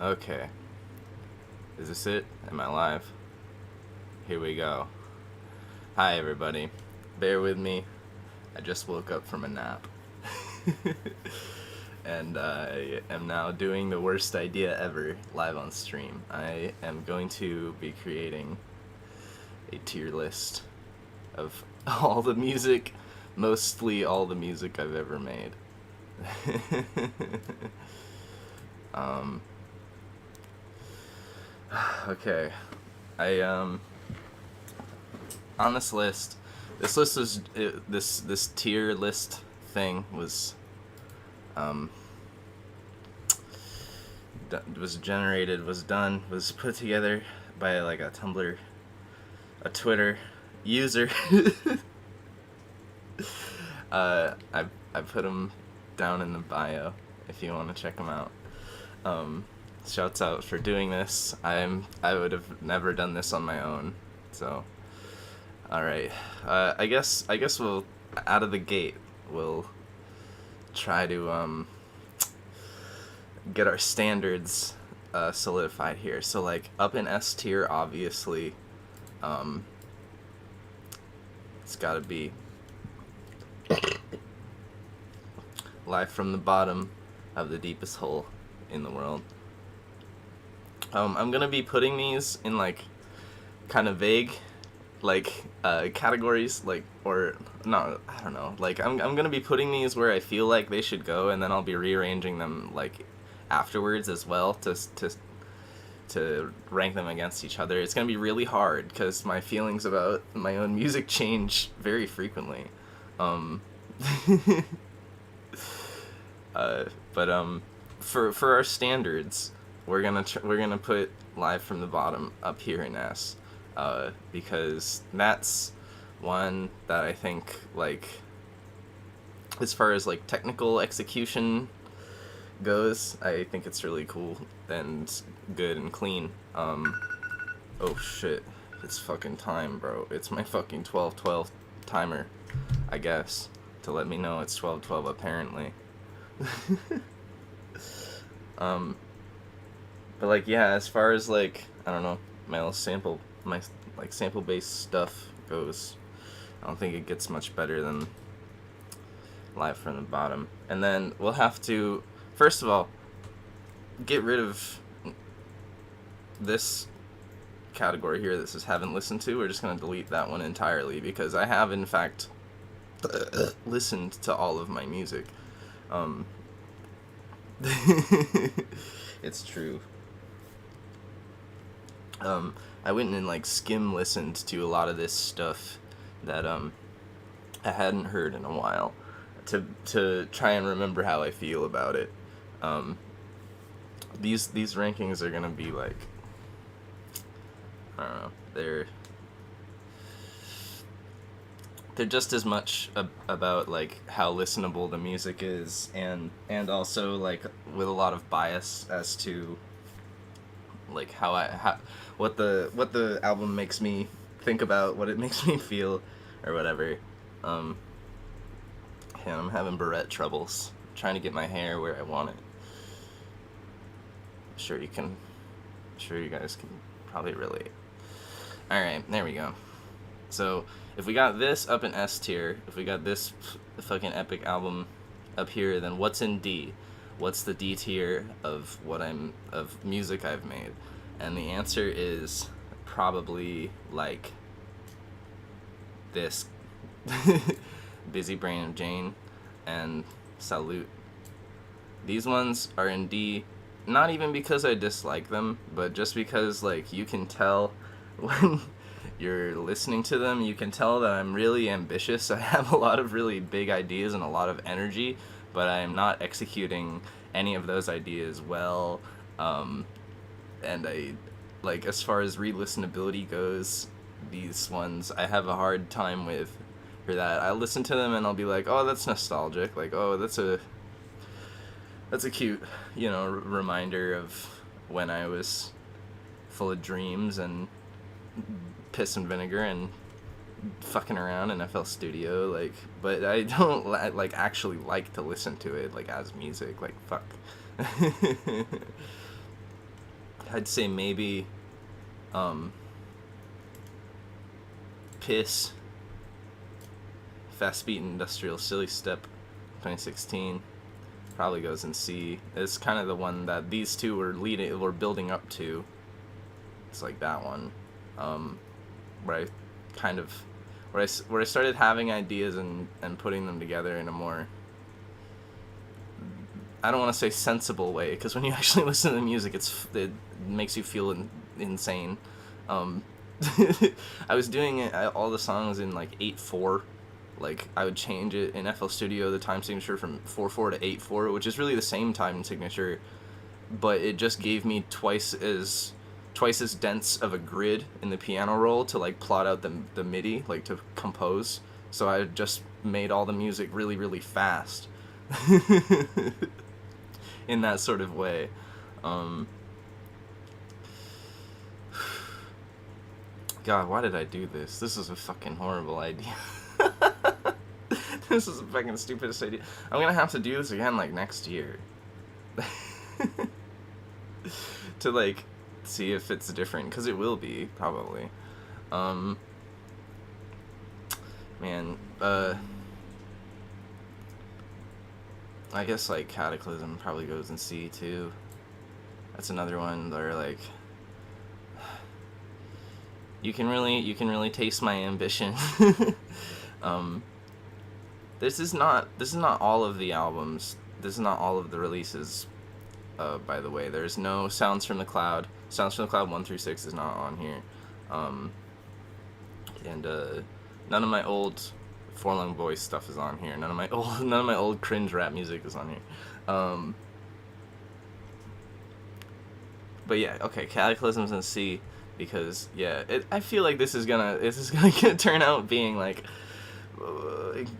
Okay. Is this it? Am I live? Here we go. Hi, everybody. Bear with me. I just woke up from a nap. And I am now doing the worst idea ever live on stream. I am going to be creating a tier list of all the music, mostly all the music I've ever made. um, okay. I on this list, this tier list thing was um was generated, was done, was put together by like a Tumblr, a Twitter user. I put them down in the bio if you want to check them out. Shouts out for doing this. I would have never done this on my own. So, all right. I guess we'll out of the gate we'll try to get our standards solidified here. So like up in S tier, obviously, it's got to be live from the bottom of the deepest hole in the world. I'm gonna be putting these in like kind of vague, like categories, like, or no, I don't know. Like I'm gonna be putting these where I feel like they should go, and then I'll be rearranging them like afterwards as well to rank them against each other. It's gonna be really hard because my feelings about my own music change very frequently. Um, but for our standards, we're gonna put live from the bottom up here in S, because that's one that I think, like, as far as like technical execution goes, I think it's really cool and good and clean. Oh shit, it's fucking time, bro. It's my fucking 12:12 timer, I guess, to let me know it's 12:12 apparently. But like, yeah, as far as like, I don't know, my like sample based stuff goes, I don't think it gets much better than live from the bottom. And then we'll have to, first of all, get rid of this category here that says haven't listened to. We're just going to delete that one entirely because I have in fact listened to all of my music. It's true. I went and like skim listened to a lot of this stuff that I hadn't heard in a while to try and remember how I feel about it. These rankings are gonna be like, I don't know, they're just as much about like how listenable the music is, and also like with a lot of bias as to like how what the album makes me think about, what it makes me feel, or whatever. And I'm having barrette troubles, I'm trying to get my hair where I want it. Sure you guys can probably relate. All right, there we go. So if we got this up in S tier, if we got this fucking epic album up here, then what's in D? What's the D tier of of music I've made? And the answer is probably like this. Busy Brain of Jane and Salute. These ones are in D, not even because I dislike them, but just because like you can tell when you're listening to them, you can tell that I'm really ambitious. I have a lot of really big ideas and a lot of energy, but I'm not executing any of those ideas well. And I, like, as far as re-listenability goes, these ones I have a hard time with. For that, I listen to them and I'll be like, oh, that's nostalgic. Like, oh, that's a cute, reminder of when I was full of dreams and piss and vinegar and fucking around in FL Studio, like, but I don't like actually like to listen to it like as music, like, fuck. I'd say maybe Piss, Fast Beat Industrial Silly Step 2016 probably goes in C. It's kind of the one that these two were building up to. It's like that one, where I kind of where I started having ideas and putting them together in a more, I don't want to say sensible way, because when you actually listen to the music, it makes you feel insane. I was doing all the songs in like 8/4. Like, I would change it in FL Studio, the time signature from 4/4 to 8/4, which is really the same time signature, but it just gave me twice as dense of a grid in the piano roll to like plot out the MIDI, like to compose. So I just made all the music really, really fast. In that sort of way. God, why did I do this? This is a fucking horrible idea. This is the fucking stupidest idea. I'm gonna have to do this again, like, next year. To, like, see if it's different, because it will be, probably. Man, I guess, like, Cataclysm probably goes in C, too. That's another one where, like, you can really taste my ambition. This is not all of the albums. This is not all of the releases. By the way, there's no Sounds from the Cloud. Sounds from the Cloud 1 through 6 is not on here. And none of my old Forlorn Boys stuff is on here. None of my old cringe rap music is on here. But yeah, okay, Cataclysm's in C, because yeah, I feel like this is gonna turn out being like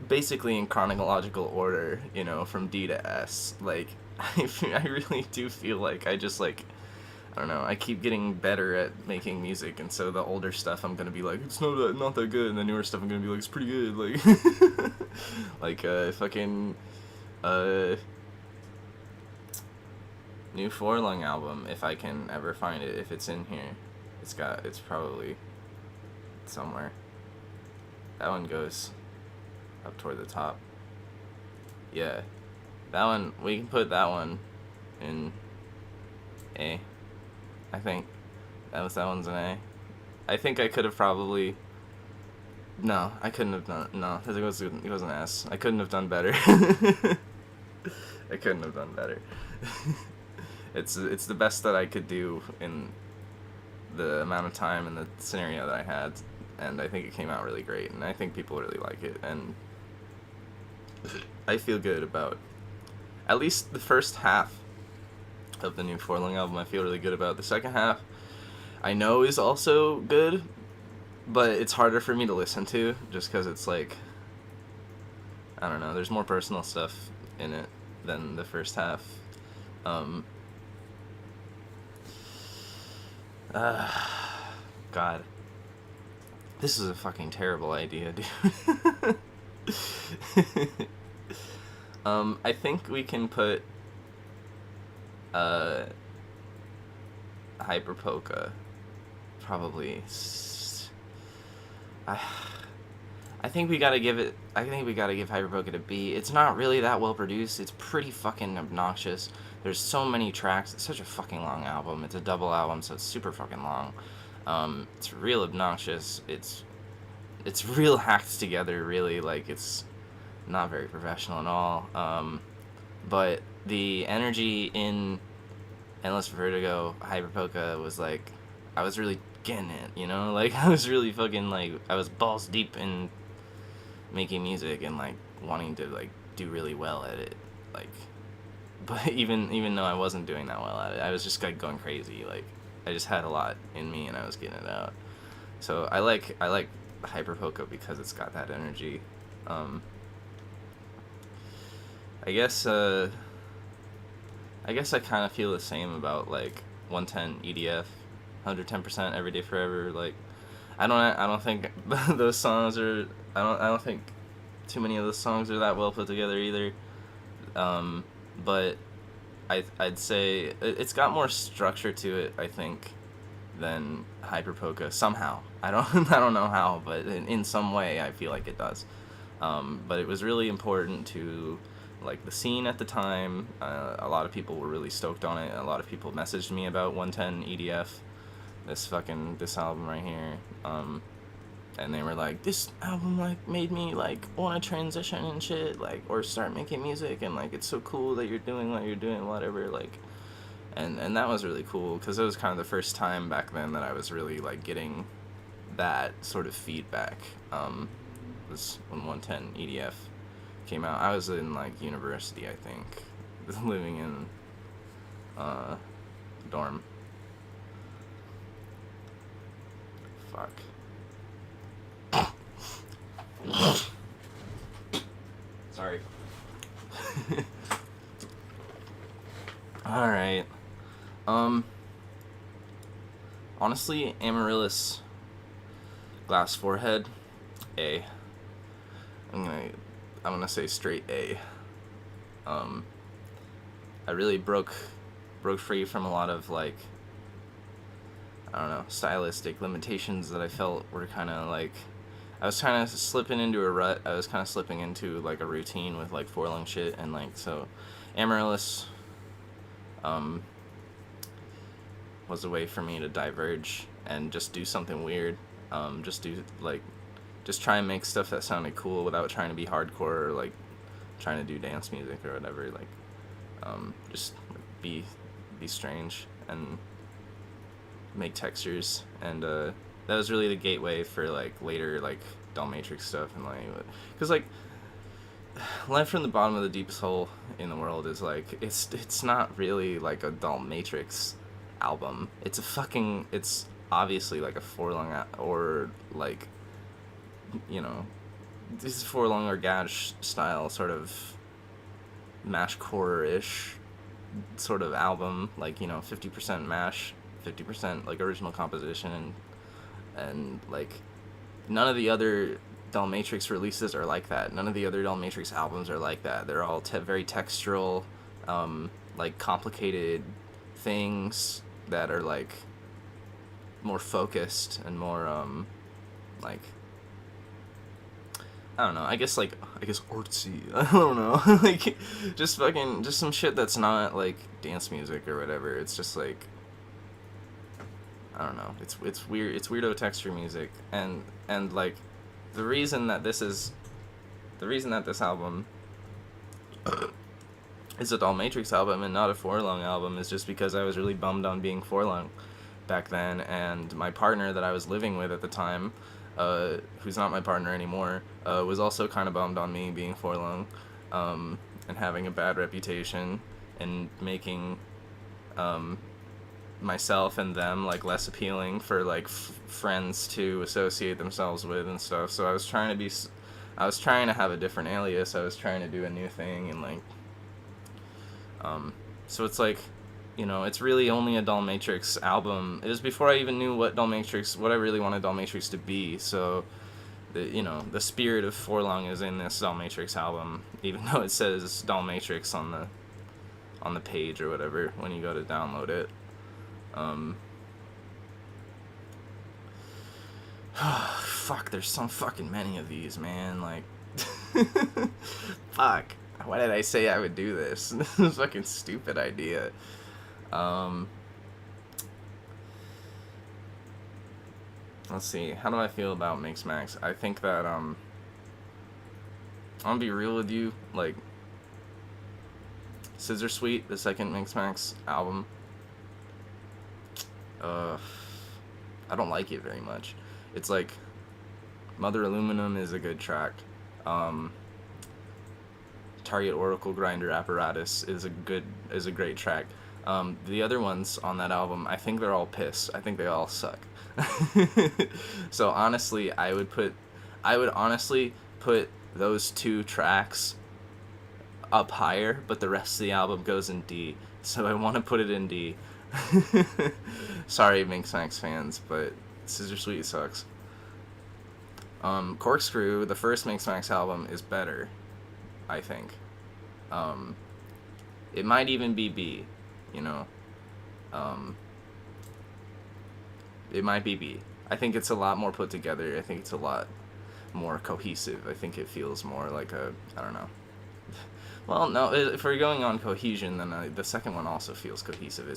basically in chronological order, you know, from D to S. Like, I really do feel like I just, like, I don't know, I keep getting better at making music, and so the older stuff I'm gonna be like, it's not that good, and the newer stuff I'm gonna be like, it's pretty good, like, like, fucking, new Forlung album, if I can ever find it, if it's in here, it's probably somewhere. That one goes up toward the top. Yeah, that one, we can put that one in A. I think that one's an A. I think I could have probably, no, I couldn't have done, no, it was an S. I couldn't have done better. I couldn't have done better. It's the best that I could do in the amount of time and the scenario that I had, and I think it came out really great, and I think people really like it, and I feel good about at least the first half of the new Forlung album. I feel really good about. The second half, I know, is also good, but it's harder for me to listen to just because it's like, I don't know, there's more personal stuff in it than the first half. God, this is a fucking terrible idea, dude. I think we can put Hyperpoca probably. I think we gotta give Hyperpoca a B. It's not really that well produced. It's pretty fucking obnoxious. There's so many tracks. It's such a fucking long album. It's a double album, so it's super fucking long. It's real obnoxious. It's real hacked together, really. Like, it's not very professional at all. But the energy in Endless Vertigo, Hyperpoca, was like, I was really getting it, you know? Like, I was really fucking, like, I was balls deep in making music and, like, wanting to, like, do really well at it. Like, but even though I wasn't doing that well at it, I was just, like, going crazy. Like, I just had a lot in me and I was getting it out. So I like Hyperpoca because it's got that energy. I guess I kind of feel the same about, like, 110 EDF, 110% Every Day Forever. Like, I don't think those songs are, I don't think too many of those songs are that well put together either. But I'd say it's got more structure to it, I think, than Hyperpoca somehow. I don't I don't know how, but in some way I feel like it does. But it was really important to like the scene at the time. A lot of people were really stoked on it. A lot of people messaged me about 110 EDF, this album right here. And they were like, this album like made me like want to transition and shit, like, or start making music, and like it's so cool that you're doing what you're doing, whatever, like. And that was really cool because it was kind of the first time back then that I was really like getting that sort of feedback. Was when 110 EDF came out. I was in like university, I think, living in dorm. Fuck. Sorry. All right. Honestly, Amaryllis, Glass Forehead, A. I'm gonna say straight A. I really broke free from a lot of like, I don't know, stylistic limitations that I felt were kind of like, I was kind of slipping into a rut. I was kind of slipping into like a routine with like forlong shit, and like so, Amaryllis was a way for me to diverge and just do something weird. Just try and make stuff that sounded cool without trying to be hardcore or like trying to do dance music or whatever. Like, just be strange and make textures, and that was really the gateway for like later like Dollmatrix stuff, and like, because like Live from the Bottom of the Deepest Hole in the World is like, it's not really like a Dollmatrix album. It's obviously like a forlong or like, you know, this is forlong or Gadge style sort of mashcore-ish sort of album, like, you know, 50% mash, 50% like original composition, and like none of the other Dollmatrix releases are like that. None of the other Dollmatrix albums are like that. They're all very textural, like complicated things that are like more focused and more like, I don't know, I guess artsy. I don't know. Like just some shit that's not like dance music or whatever. It's just like, I don't know. It's weird. It's weirdo texture music, and like the reason that this album is a Dollmatrix album and not a forlong album is just because I was really bummed on being forlong back then, and my partner that I was living with at the time, who's not my partner anymore, was also kind of bummed on me being forlong, and having a bad reputation and making myself and them like less appealing for like friends to associate themselves with and stuff. So I was trying to have a different alias. I was trying to do a new thing, and like so it's like, you know, it's really only a Dollmatrix album. It was before I even knew what I really wanted Dollmatrix to be. So the spirit of forlong is in this Dollmatrix album, even though it says Dollmatrix on the page or whatever when you go to download it. Fuck, there's so fucking many of these, man. Like, fuck. Why did I say I would do this? This is a fucking stupid idea. Let's see. How do I feel about Mix Max? I think that, I'm gonna be real with you. Like, Scissor Sweet, the second Mix Max album, I don't like it very much. It's like, Mother Aluminum is a good track. Target Oracle Grinder Apparatus is a great track. The other ones on that album, I think they're all piss. I think they all suck. So honestly, I would honestly put those two tracks up higher, but the rest of the album goes in D. So I want to put it in D. Sorry, Mix Max fans, but Scissor Sweet sucks. Corkscrew, the first Mix Max album, is better, I think. It might even be B, you know. It might be B. I think it's a lot more put together. I think it's a lot more cohesive. I think it feels more like a, I don't know. Well, no, if we're going on cohesion, then the second one also feels cohesive.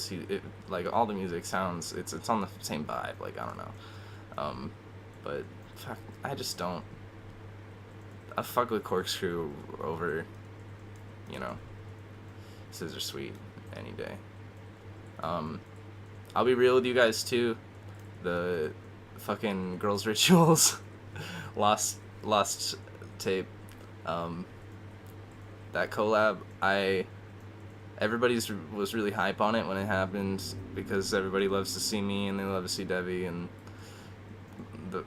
Like, all the music sounds, it's on the same vibe, like, I don't know. But, fuck, I just don't, I fuck with Corkscrew over, you know, Scissor Sweet any day. I'll be real with you guys, too. The fucking Girls' Rituals lost tape, that collab, everybody was really hype on it when it happened because everybody loves to see me and they love to see Debbie, and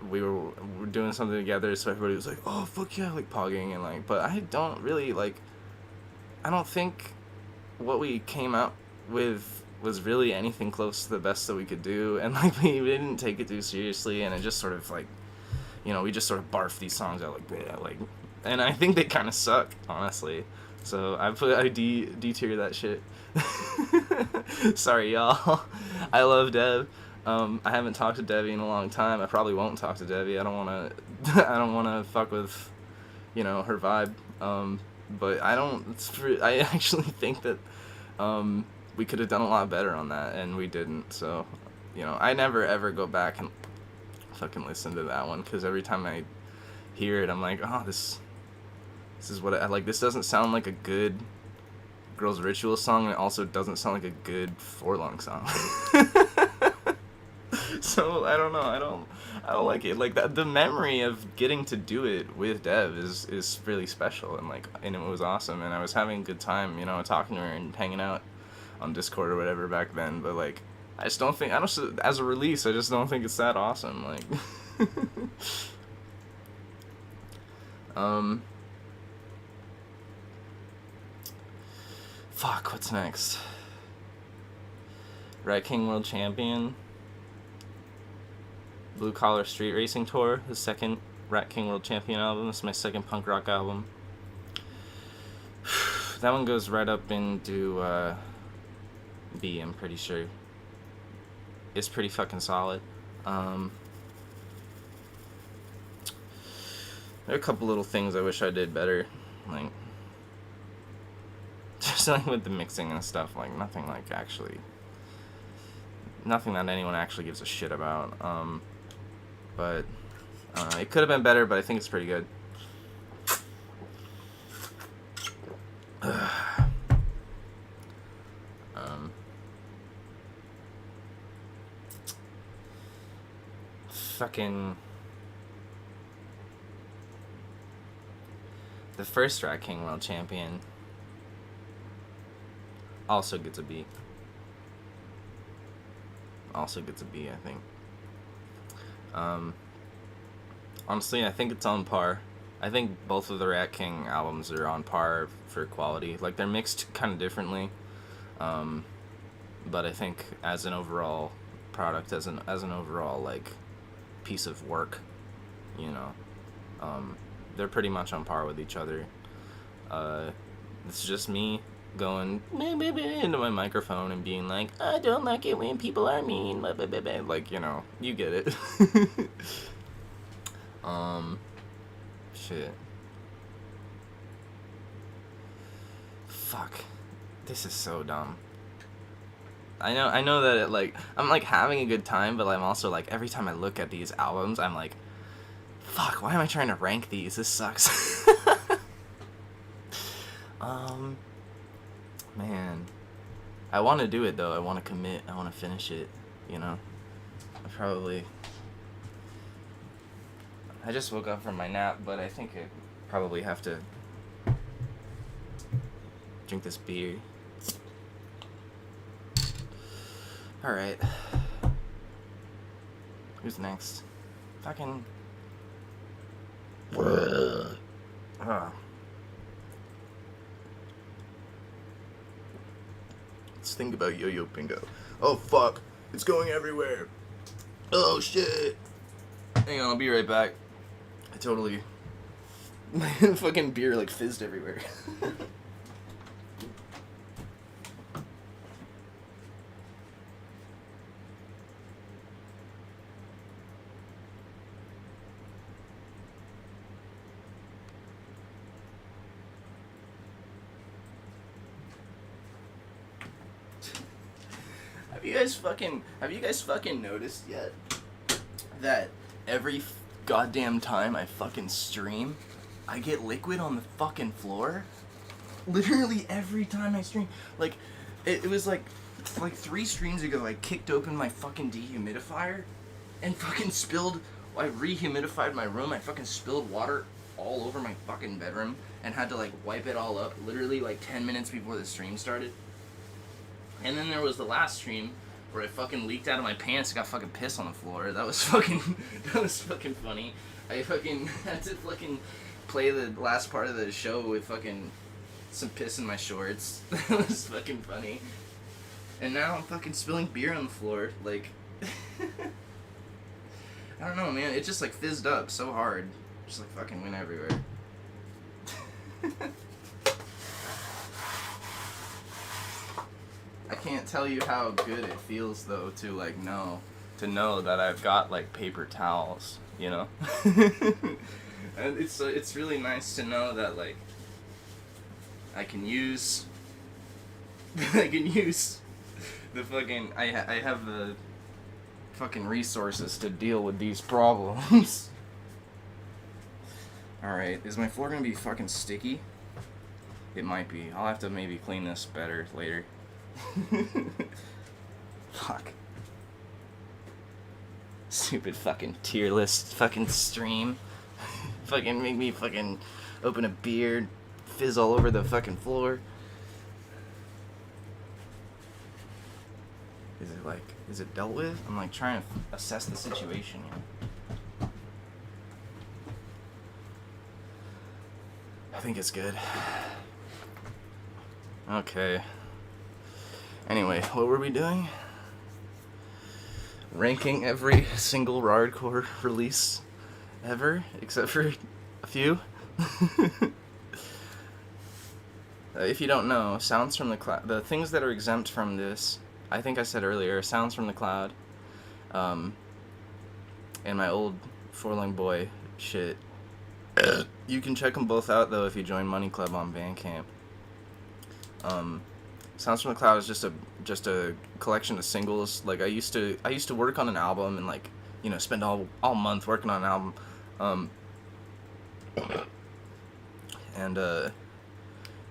we were doing something together, so everybody was like, oh fuck yeah, like pogging, and like, but I don't really like, I don't think what we came out with was really anything close to the best that we could do, and like we didn't take it too seriously, and it just sort of like, you know, we just sort of barfed these songs out like, bleh, like, and I think they kind of suck, honestly. So I D-tier that shit. Sorry, y'all. I love Deb. I haven't talked to Debbie in a long time. I probably won't talk to Debbie. I don't wanna fuck with, you know, her vibe. But I actually think that we could have done a lot better on that, and we didn't. So, you know, I never ever go back and fucking listen to that one, because every time I hear it, I'm like, oh, this is what I like. This doesn't sound like a good Girls' Ritual song, and it also doesn't sound like a good Forlong song. So I don't know. I don't like it. Like that, the memory of getting to do it with Dev is really special, and it was awesome, and I was having a good time, you know, talking to her and hanging out on Discord or whatever back then. But like, I just don't think, as a release, I just don't think it's that awesome. Like, fuck, what's next? Rat King World Champion, Blue Collar Street Racing Tour, the second Rat King World Champion album. This is my second punk rock album. That one goes right up into B, I'm pretty sure. It's pretty fucking solid. There are a couple little things I wish I did better, like just like with the mixing and stuff, like nothing that anyone actually gives a shit about. But it could have been better, but I think it's pretty good. Fucking the first Rat King World Champion also gets a B. I think. Honestly, I think it's on par. I think both of the Rat King albums are on par for quality. Like, they're mixed kind of differently, but I think as an overall product, as an overall like piece of work, you know, they're pretty much on par with each other. It's just me going into my microphone and being like, I don't like it when people are mean, like, you know, you get it. Shit. Fuck. This is so dumb. I know that I'm like having a good time, but I'm also like, every time I look at these albums, I'm like, fuck, why am I trying to rank these? This sucks. Man, I want to do it though. I want to commit. I want to finish it, you know. I just woke up from my nap, but I think I probably have to drink this beer. Alright. Who's next? Fucking... Let's think about Yo-Yo Pingo. Oh fuck, it's going everywhere. Oh shit. Hang on, I'll be right back. My fucking beer like fizzed everywhere. Have you guys fucking noticed yet that every goddamn time I fucking stream, I get liquid on the fucking floor? Literally every time I stream. Like, it was like 3 streams ago, I kicked open my fucking dehumidifier and fucking I rehumidified my room. I fucking spilled water all over my fucking bedroom and had to like wipe it all up literally like 10 minutes before the stream started. And then there was the last stream where I fucking leaked out of my pants and got fucking piss on the floor. That was fucking funny. I fucking had to fucking play the last part of the show with fucking some piss in my shorts. That was fucking funny. And now I'm fucking spilling beer on the floor. Like, I don't know, man. It just like fizzed up so hard. Just like fucking went everywhere. I can't tell you how good it feels though to like know that I've got like paper towels, you know? And it's really nice to know that like I can use the fucking I have the fucking resources to deal with these problems. Alright, is my floor gonna be fucking sticky? It might be. I'll have to maybe clean this better later. Fuck. Stupid fucking tier list fucking stream. Fucking make me fucking open a beer, fizz all over the fucking floor. Is it dealt with? I'm like trying to assess the situation, you know. I think it's good. Okay. Anyway, what were we doing? Ranking every single Rawrdcore release ever, except for a few. If you don't know, sounds from the cloud, the things that are exempt from this, I think I said earlier, sounds from the cloud, and my old Forlorn Boy shit. You can check them both out though if you join Money Club on Bandcamp. Sounds from the Cloud is just a collection of singles. Like I used to work on an album and like, you know, spend all month working on an album. And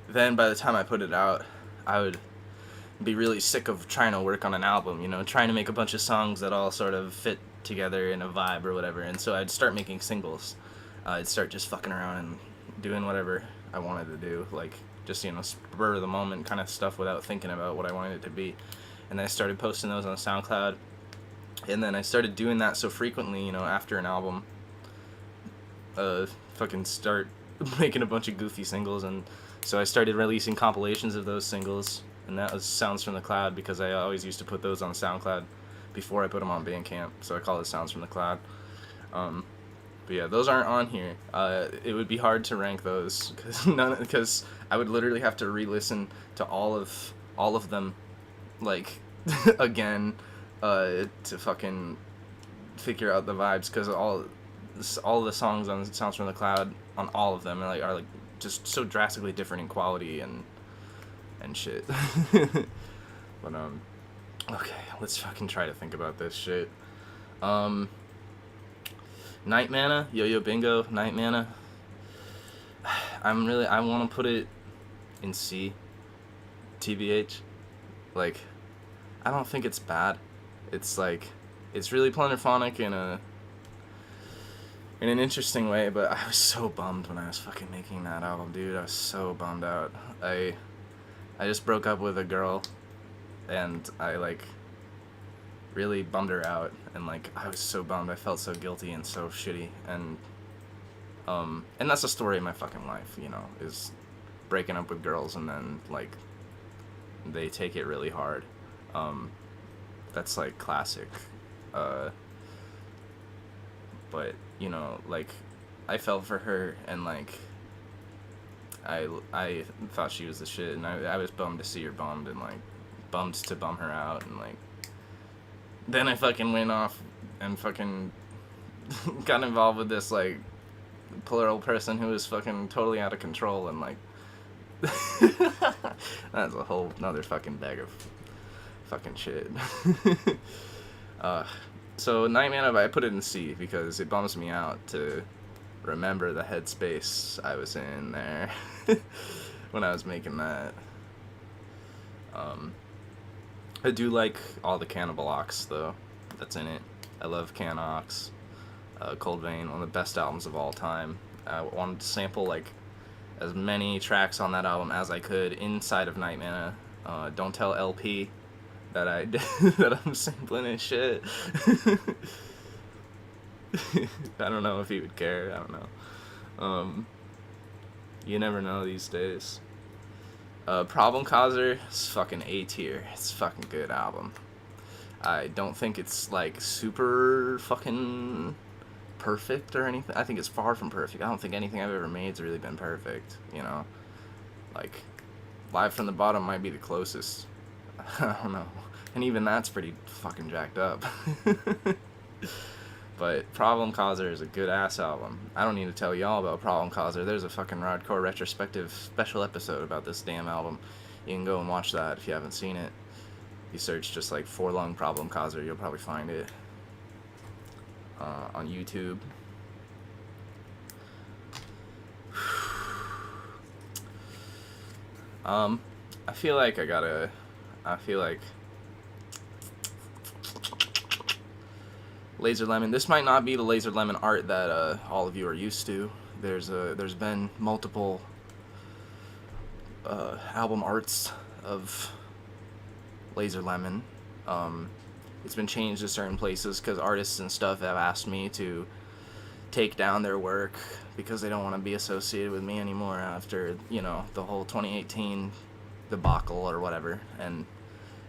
then by the time I put it out, I would be really sick of trying to work on an album, you know, trying to make a bunch of songs that all sort of fit together in a vibe or whatever. And so I'd start making singles. I'd start just fucking around and doing whatever I wanted to do, like just, you know, spur of the moment kind of stuff without thinking about what I wanted it to be. And then I started posting those on SoundCloud. And then I started doing that so frequently, you know, after an album, fucking start making a bunch of goofy singles. And so I started releasing compilations of those singles, and that was Sounds from the Cloud, because I always used to put those on SoundCloud before I put them on Bandcamp, so I call it Sounds from the Cloud. But yeah, those aren't on here. It would be hard to rank those because I would literally have to re-listen to all of them, like again, to fucking figure out the vibes, because all the songs on Sounds from the Cloud, on all of them are like just so drastically different in quality and shit. But okay, let's fucking try to think about this shit. Night Mana, Yo-Yo Bingo, Night Mana. I want to put it in C, TBH. Like, I don't think it's bad. It's like, it's really plunderphonic in an interesting way, but I was so bummed when I was fucking making that album, dude. I was so bummed out. I just broke up with a girl, and I like really bummed her out, and like I was so bummed. I felt so guilty and so shitty, and that's the story of my fucking life, you know, is breaking up with girls and then like they take it really hard. That's like classic. But you know, like I fell for her, and like I thought she was the shit, and I was bummed to see her bummed, and like bummed to bum her out, and like then I fucking went off and fucking got involved with this like plural person who was fucking totally out of control, and like that's a whole another fucking bag of fucking shit. So Night Mana, I put it in C because it bums me out to remember the headspace I was in there when I was making that. I do like all the Cannibal Ox though that's in it. I love Can Ox. Cold Vein, one of the best albums of all time. I wanted to sample like as many tracks on that album as I could inside of Night Mana. Don't tell LP that that I'm sampling his shit. I don't know if he would care. I don't know. You never know these days. Problem Causer is fucking A tier. It's a fucking good album. I don't think it's like super fucking perfect or anything. I think it's far from perfect. I don't think anything I've ever made's really been perfect, you know? Like, Live from the Bottom might be the closest. I don't know. And even that's pretty fucking jacked up. But Problem Causer is a good ass album. I don't need to tell y'all about Problem Causer. There's a fucking Rawrdcore retrospective special episode about this damn album. You can go and watch that if you haven't seen it. You search just like Forlung Problem Causer, you'll probably find it on YouTube. I feel like Laser Lemon. This might not be the Laser Lemon art that all of you are used to. There's been multiple album arts of Laser Lemon. It's been changed to certain places because artists and stuff have asked me to take down their work because they don't want to be associated with me anymore after, you know, the whole 2018 debacle or whatever. And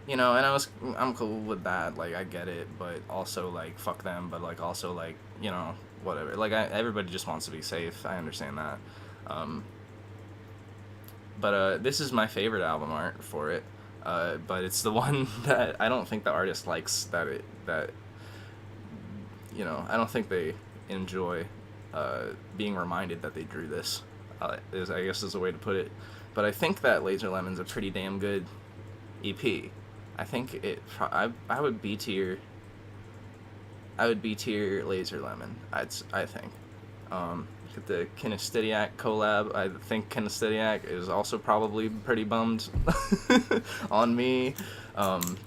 you know, and I'm cool with that, like, I get it, but also, like, fuck them, but, like, also, like, you know, whatever. Like, everybody just wants to be safe, I understand that. But this is my favorite album art for it, but it's the one that I don't think the artist likes that, you know, I don't think they enjoy being reminded that they drew this, I guess is a way to put it. But I think that Laser Lemon's a pretty damn good EP. I think I would B tier Laser Lemon. I think. Get the Kinestediac collab. I think Kinestediac is also probably pretty bummed on me,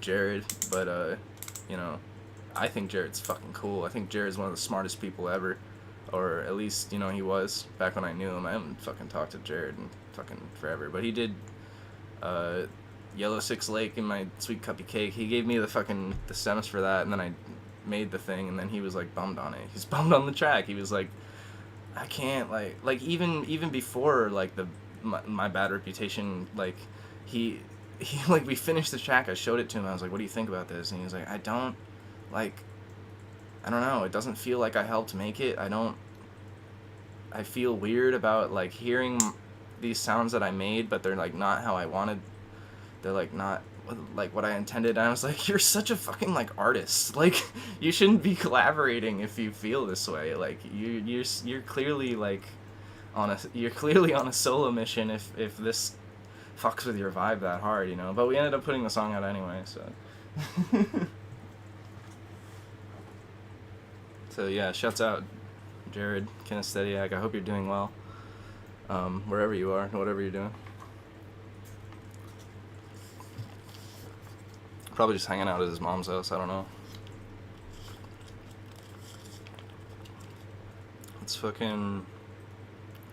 Jared. But you know, I think Jared's fucking cool. I think Jared's one of the smartest people ever, or at least, you know, he was back when I knew him. I haven't fucking talked to Jared in fucking forever, but he did. Yellow Six Lake in my Sweet Cuppy Cake. He gave me the stems for that, and then I made the thing, and then he was like bummed on it. He's bummed on the track. He was like, I can't like even before like my bad reputation, like he like we finished the track. I showed it to him. I was like, what do you think about this? And he was like, I don't know. It doesn't feel like I helped make it. I feel weird about like hearing these sounds that I made, but they're like not how I wanted. They're like not like what I intended. And I was like, you're such a fucking like artist. Like, you shouldn't be collaborating if you feel this way. Like, you're clearly like on a solo mission if this fucks with your vibe that hard, you know. But we ended up putting the song out anyway, so. So yeah, shouts out Jared Kinestediac. I hope you're doing well, wherever you are, whatever you're doing. Probably just hanging out at his mom's house, I don't know. It's fucking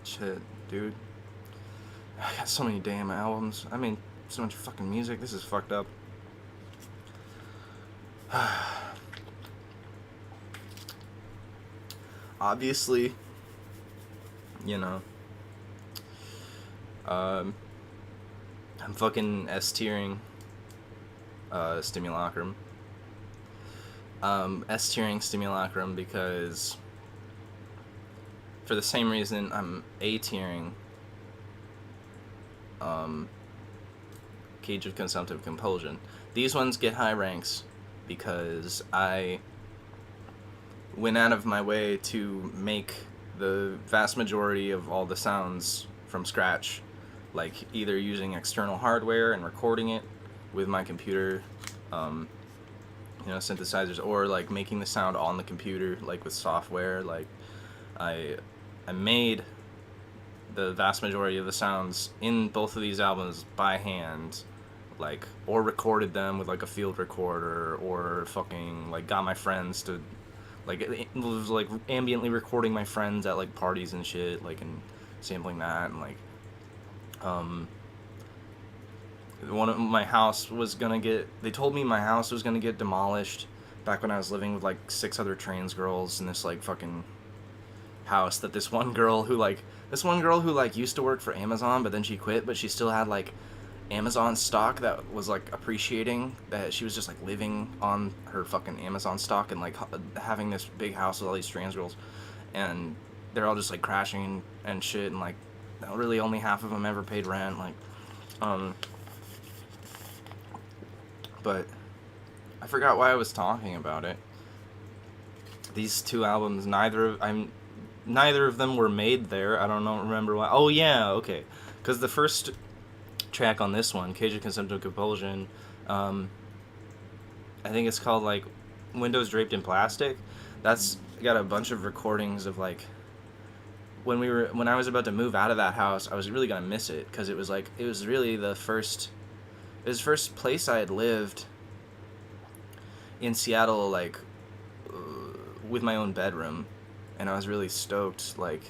shit, dude. I got so many damn albums. I mean, so much fucking music. This is fucked up. Obviously, you know, I'm fucking S-tiering Stimulacrum. S-tiering Stimulacrum because for the same reason I'm A-tiering Cage of Consumptive Compulsion. These ones get high ranks because I went out of my way to make the vast majority of all the sounds from scratch, like either using external hardware and recording it with my computer, synthesizers, or like making the sound on the computer, like with software. Like I made the vast majority of the sounds in both of these albums by hand, like, or recorded them with like a field recorder, or fucking like got my friends to, like, it was like ambiently recording my friends at like parties and shit, like, and sampling that, and like one of my house was gonna get, they told me my house was gonna get demolished back when I was living with like 6 other trans girls in this like fucking house, that this one girl who like used to work for Amazon, but then she quit, but she still had like Amazon stock that was like appreciating, that she was just like living on her fucking Amazon stock, and like having this big house with all these trans girls, and they're all just like crashing and shit, and like really only half of them ever paid rent, like but I forgot why I was talking about it. These 2 albums, neither of them were made there. I don't remember why. Oh yeah, okay. Because the first track on this one, Cage of Consumptive Compulsion, I think it's called like Windows Draped in Plastic. That's got a bunch of recordings of like when I was about to move out of that house. I was really gonna miss it, because it was really the first place I had lived in Seattle, like with my own bedroom, and I was really stoked, like,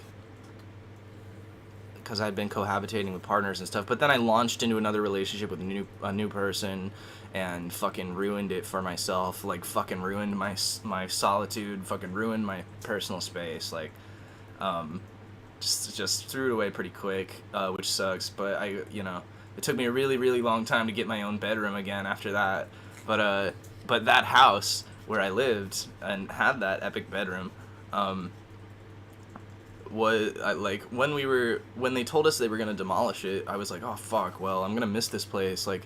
because I'd been cohabitating with partners and stuff. But then I launched into another relationship with a new person, and fucking ruined it for myself. Like, fucking ruined my solitude. Fucking ruined my personal space. Like, just threw it away pretty quick, which sucks. But it took me a really, really long time to get my own bedroom again after that. But that house where I lived and had that epic bedroom, was like, when they told us they were gonna demolish it, I was like, oh fuck, well, I'm gonna miss this place, like,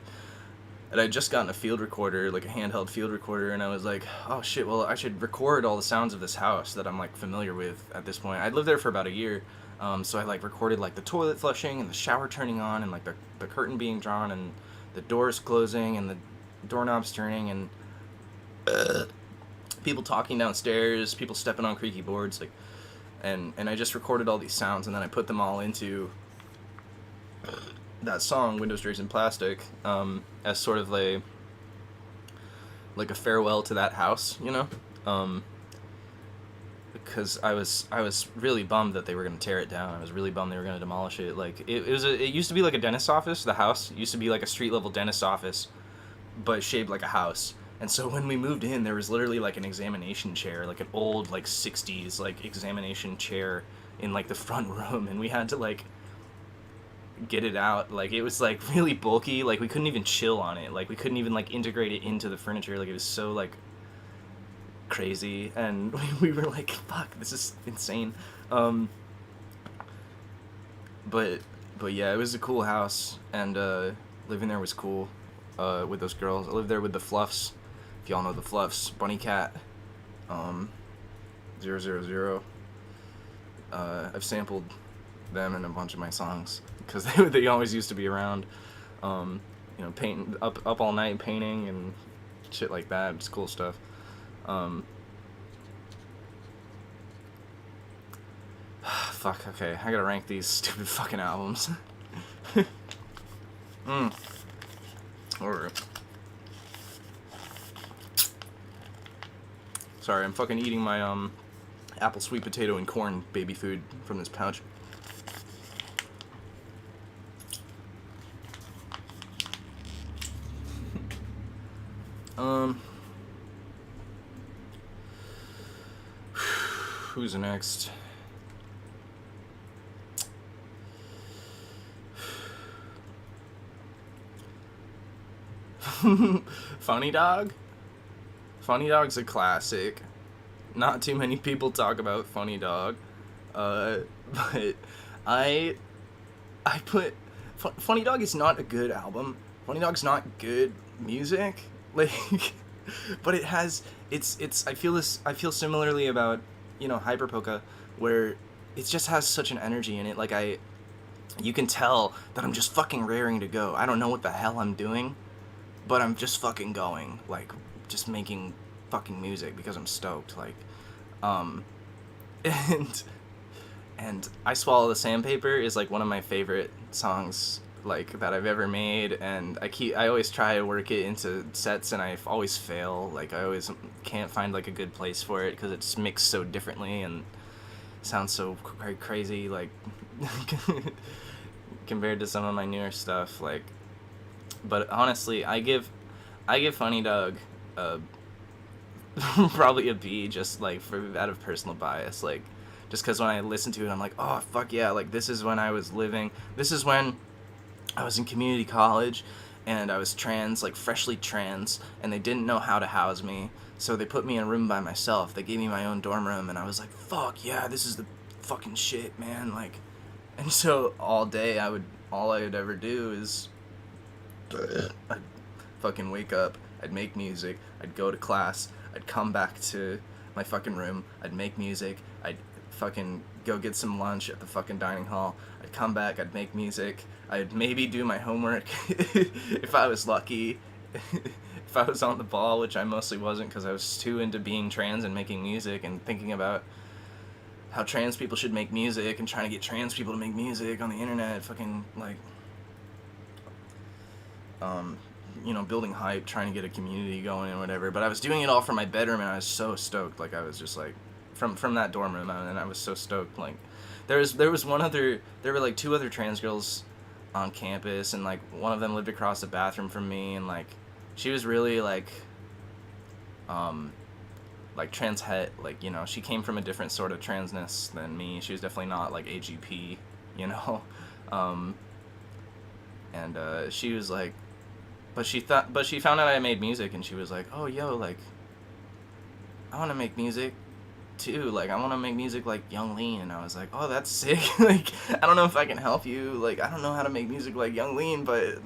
and I'd just gotten a field recorder, like a handheld field recorder, and I was like, oh shit, well, I should record all the sounds of this house that I'm like familiar with at this point. I'd lived there for about a year, so I like recorded like the toilet flushing and the shower turning on, and like the curtain being drawn, and the doors closing, and the doorknobs turning, and people talking downstairs, people stepping on creaky boards, like, and I just recorded all these sounds, and then I put them all into that song, Windows Draped in Plastic, as sort of like a farewell to that house, because I was really bummed that they were gonna tear it down. I was really bummed they were gonna demolish it. Like, it used to be like a dentist's office. The house used to be like a street level dentist's office, but shaped like a house. And so when we moved in, there was literally like an examination chair, like an old like 60s like examination chair in like the front room, and we had to like get it out. Like, it was like really bulky, like we couldn't even chill on it, like we couldn't even like integrate it into the furniture, like it was so like crazy, and we were like, fuck, this is insane. But yeah, it was a cool house, and living there was cool, with those girls. I lived there with the Fluffs, if y'all know the Fluffs, Bunny Cat, 000. I've sampled them in a bunch of my songs, because they always used to be around, painting up all night painting and shit like that. It's cool stuff. Fuck, okay, I gotta rank these stupid fucking albums. Alright. Sorry, I'm fucking eating my apple sweet potato and corn baby food from this pouch. Who's next? Funny Dog? Funny Dog's a classic. Not too many people talk about Funny Dog. But I put... Funny Dog is not a good album. Funny Dog's not good music. Like... but it has... I feel similarly about, Hyperpoca, where it just has such an energy in it. Like, you can tell that I'm just fucking raring to go. I don't know what the hell I'm doing, but I'm just fucking going, like, just making fucking music because I'm stoked, like, and I Swallow the Sandpaper is, like, one of my favorite songs, like, that I've ever made, and I always try to work it into sets, and I always fail, like, I always can't find, like, a good place for it, because it's mixed so differently, and sounds so crazy, like, compared to some of my newer stuff, like, but honestly, I give Funny Dog probably a B, just, like, out of personal bias, like, just because when I listen to it, I'm like, oh, fuck yeah, like, this is when I was in community college, and I was trans, like, freshly trans, and they didn't know how to house me, so they put me in a room by myself. They gave me my own dorm room, and I was like, fuck yeah, this is the fucking shit, man, like, and so all day, all I would ever do is, I'd fucking wake up, I'd make music, I'd go to class, I'd come back to my fucking room, I'd make music, I'd fucking go get some lunch at the fucking dining hall, I'd come back, I'd make music, I'd maybe do my homework if I was lucky, if I was on the ball, which I mostly wasn't because I was too into being trans and making music and thinking about how trans people should make music and trying to get trans people to make music on the internet, fucking, like, you know, building hype, trying to get a community going and whatever, but I was doing it all from my bedroom, and I was so stoked, like, I was just, like, from that dorm room, and I was so stoked, like, there was like 2 other trans girls on campus, and, like, one of them lived across the bathroom from me, and, like, she was really, like trans het, like, you know, she came from a different sort of transness than me, she was definitely not, like, AGP, you know, and, she was, like, but she found out I made music, and she was like, oh, yo, like, I want to make music, too, like, I want to make music like Young Lean, and I was like, oh, that's sick, like, I don't know if I can help you, like, I don't know how to make music like Young Lean, but,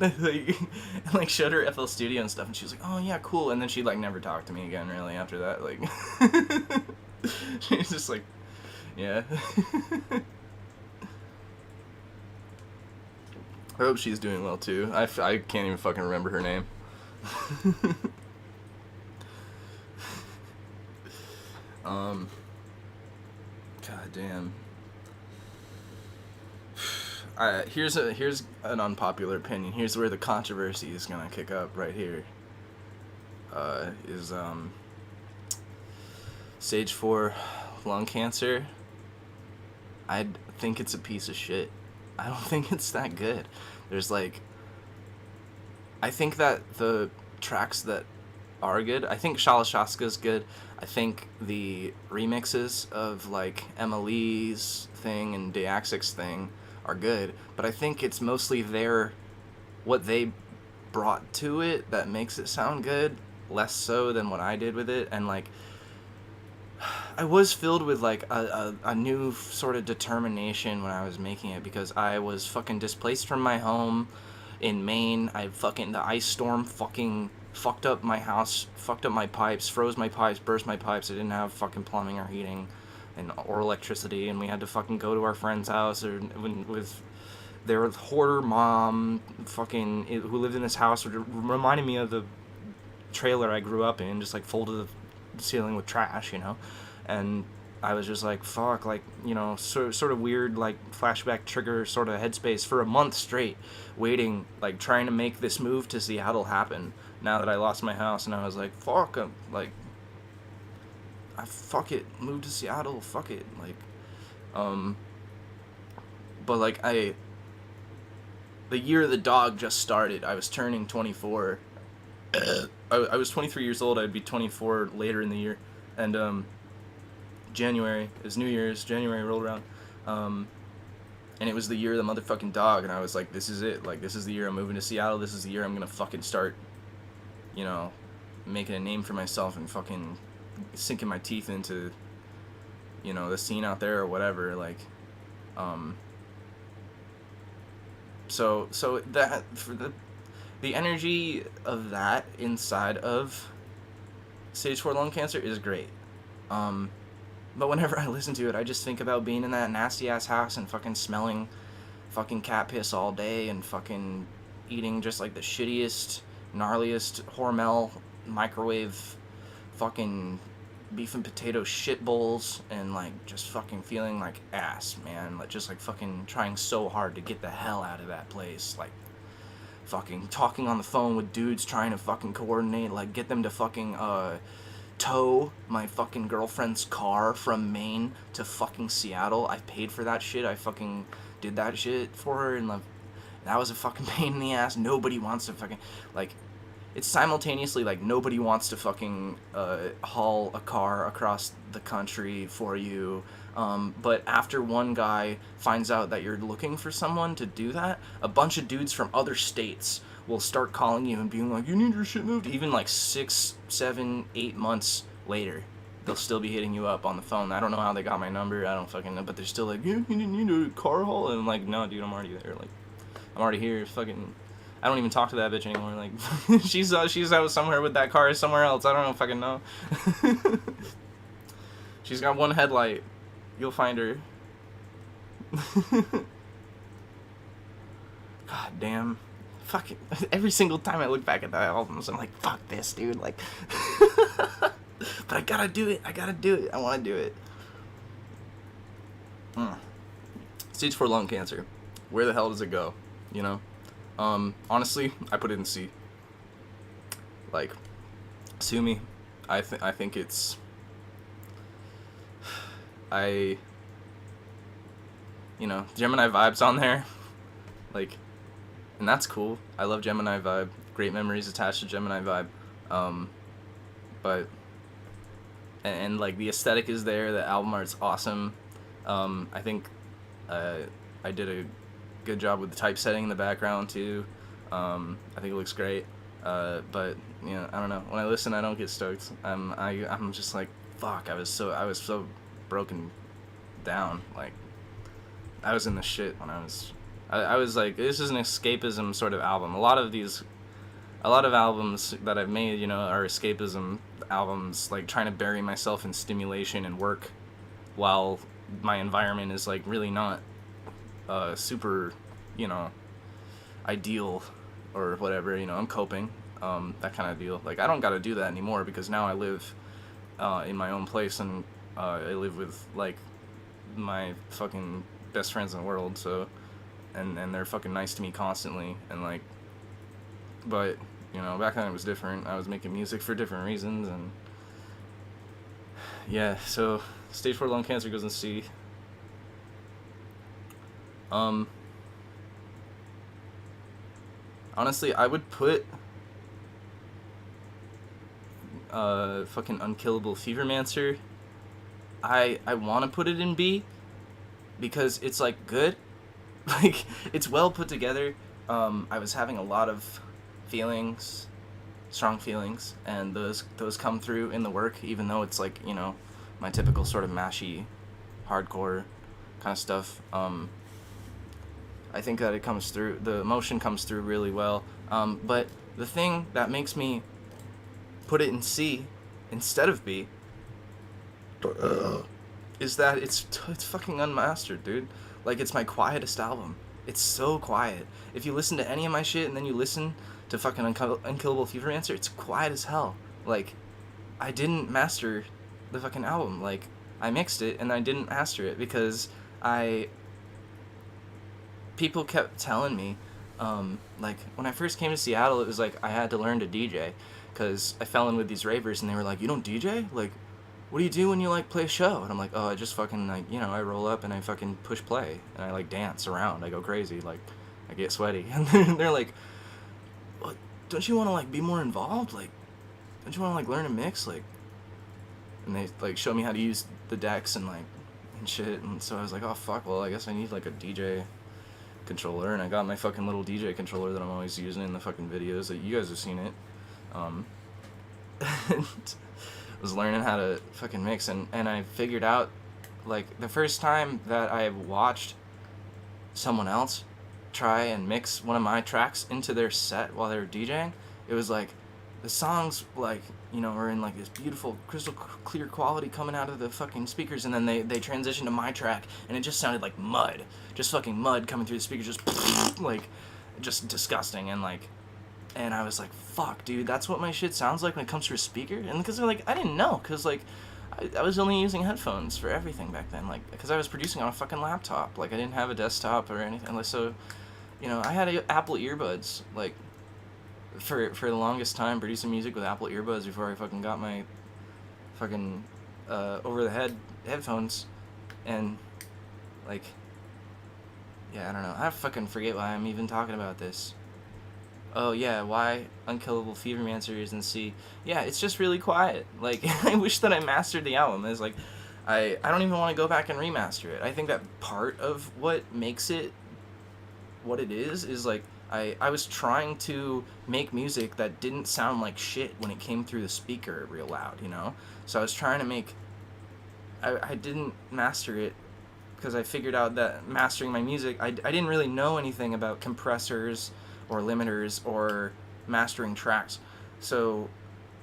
like, showed her FL Studio and stuff, and she was like, oh, yeah, cool, and then she, like, never talked to me again, really, after that, like, she was just like, yeah. I hope she's doing well, too. I can't even fucking remember her name. God damn. Here's an unpopular opinion. Here's where the controversy is gonna kick up right here. Is stage 4 lung cancer. I think it's a piece of shit. I don't think it's that good. There's, like, I think that the tracks that are good, I think Shalashaska's good. I think the remixes of, like, Emma Lee's thing and Deaxic's thing are good, but I think it's mostly what they brought to it that makes it sound good, less so than what I did with it, and, like, I was filled with, like, a new sort of determination when I was making it, because I was fucking displaced from my home in Maine. The ice storm fucking fucked up my house, fucked up my pipes, froze my pipes, burst my pipes. I didn't have fucking plumbing or heating or electricity, and we had to fucking go to our friend's house with their hoarder mom, fucking, who lived in this house, which reminded me of the trailer I grew up in, just, like, folded the ceiling with trash, you know, and I was just like, fuck, like, you know, sort of weird, like, flashback trigger sort of headspace for a month straight, waiting, like, trying to make this move to Seattle happen, now that I lost my house, and I was like, fuck, fuck it, move to Seattle, fuck it, like, but, like, the year the dog just started, I was turning 24, I was 23 years old, I'd be 24 later in the year, and, January, it was New Year's, January rolled around, and it was the year of the motherfucking dog, and I was like, this is it, like, this is the year I'm moving to Seattle, this is the year I'm gonna fucking start, you know, making a name for myself and fucking sinking my teeth into, you know, the scene out there or whatever, like, so that, for the energy of that inside of stage 4 lung cancer is great, but whenever I listen to it, I just think about being in that nasty-ass house and fucking smelling fucking cat piss all day and fucking eating just, like, the shittiest gnarliest Hormel microwave fucking beef and potato shit bowls, and like just fucking feeling like ass, man. Like just like fucking trying so hard to get the hell out of that place. Like fucking talking on the phone with dudes trying to fucking coordinate, like get them to fucking tow my fucking girlfriend's car from Maine to fucking Seattle. I paid for that shit. I fucking did that shit for her, and like that was a fucking pain in the ass. Nobody wants to fucking, like, it's simultaneously like nobody wants to fucking haul a car across the country for you, but after one guy finds out that you're looking for someone to do that, a bunch of dudes from other states will start calling you and being like, you need your shit moved. Even like 6, 7, 8 months later, they'll still be hitting you up on the phone. I don't know how they got my number. I don't fucking know, but they're still like, you need a car haul? And I'm like, no, dude, I'm already there. Like, I'm already here. Fucking, I don't even talk to that bitch anymore. Like, she's out somewhere with that car somewhere else. I don't fucking know. She's got one headlight. You'll find her. God damn. Fucking every single time I look back at that album, I'm like, fuck this, dude. Like, but I gotta do it. I want to do it. Stage 4 lung cancer. Where the hell does it go? You know? Honestly, I put it in C. Like, sue me. I think it's... you know, Gemini Vibe's on there. Like, and that's cool. I love Gemini Vibe. Great memories attached to Gemini Vibe. But, and like, the aesthetic is there. The album art's awesome. I think I did a good job with the typesetting in the background too. I think it looks great. But you know, I don't know. When I listen, I don't get stoked. I'm just like, fuck. I was so broken down. Like, I was in the shit when I was like, this is an escapism sort of album. A lot of albums that I've made, you know, are escapism albums, like trying to bury myself in stimulation and work while my environment is like really not super, you know, ideal or whatever, you know. I'm coping, that kind of deal. Like, I don't gotta do that anymore because now I live in my own place, and I live with like my fucking best friends in the world, so and they're fucking nice to me constantly, and like, but you know, back then it was different. I was making music for different reasons, and yeah, so stage 4 lung cancer goes in C. Honestly, I would put fucking Unkillable Fevermancer. I want to put it in B because it's like good. Like, it's well put together. I was having a lot of feelings, strong feelings, and those come through in the work, even though it's like, you know, my typical sort of mashy hardcore kind of stuff. I think that it comes through, the emotion comes through really well. But the thing that makes me put it in C instead of B is that it's fucking unmastered, dude. Like, it's my quietest album. It's so quiet. If you listen to any of my shit and then you listen to fucking Unkillable Fevermancer, it's quiet as hell. Like, I didn't master the fucking album. Like, I mixed it and I didn't master it because people kept telling me, like, when I first came to Seattle, it was like I had to learn to DJ because I fell in with these ravers, and they were like, you don't DJ? Like, what do you do when you, like, play a show? And I'm like, oh, I just fucking, like, you know, I roll up and I fucking push play, and I, like, dance around. I go crazy. Like, I get sweaty. And they're like, well, don't you want to, like, be more involved? Like, don't you want to, like, learn to mix? Like, and they, like, show me how to use the decks and, like, and shit. And so I was like, oh, fuck, well, I guess I need, like, a DJ controller. And I got my fucking little DJ controller that I'm always using in the fucking videos that you guys have seen it. And was learning how to fucking mix, and I figured out, like, the first time that I watched someone else try and mix one of my tracks into their set while they were DJing, it was like the songs, like, you know, were in like this beautiful crystal clear quality coming out of the fucking speakers, and then they transitioned to my track and it just sounded like mud, just fucking mud coming through the speakers, just like, just disgusting. And like, and I was like, fuck, dude, that's what my shit sounds like when it comes to a speaker. And because like I didn't know, because like I was only using headphones for everything back then, like because I was producing on a fucking laptop, like I didn't have a desktop or anything. Like, so, you know, I had Apple earbuds, like for the longest time, producing music with Apple earbuds before I fucking got my fucking over the head headphones. And like, yeah, I don't know, I fucking forget why I'm even talking about this. Oh yeah, why Unkillable Fevermancer is in C. Yeah, it's just really quiet. Like, I wish that I mastered the album. It's like, I don't even want to go back and remaster it. I think that part of what makes it what it is like, I was trying to make music that didn't sound like shit when it came through the speaker real loud, you know? So I was trying to make... I didn't master it because I figured out that mastering my music, I didn't really know anything about compressors or limiters or mastering tracks. So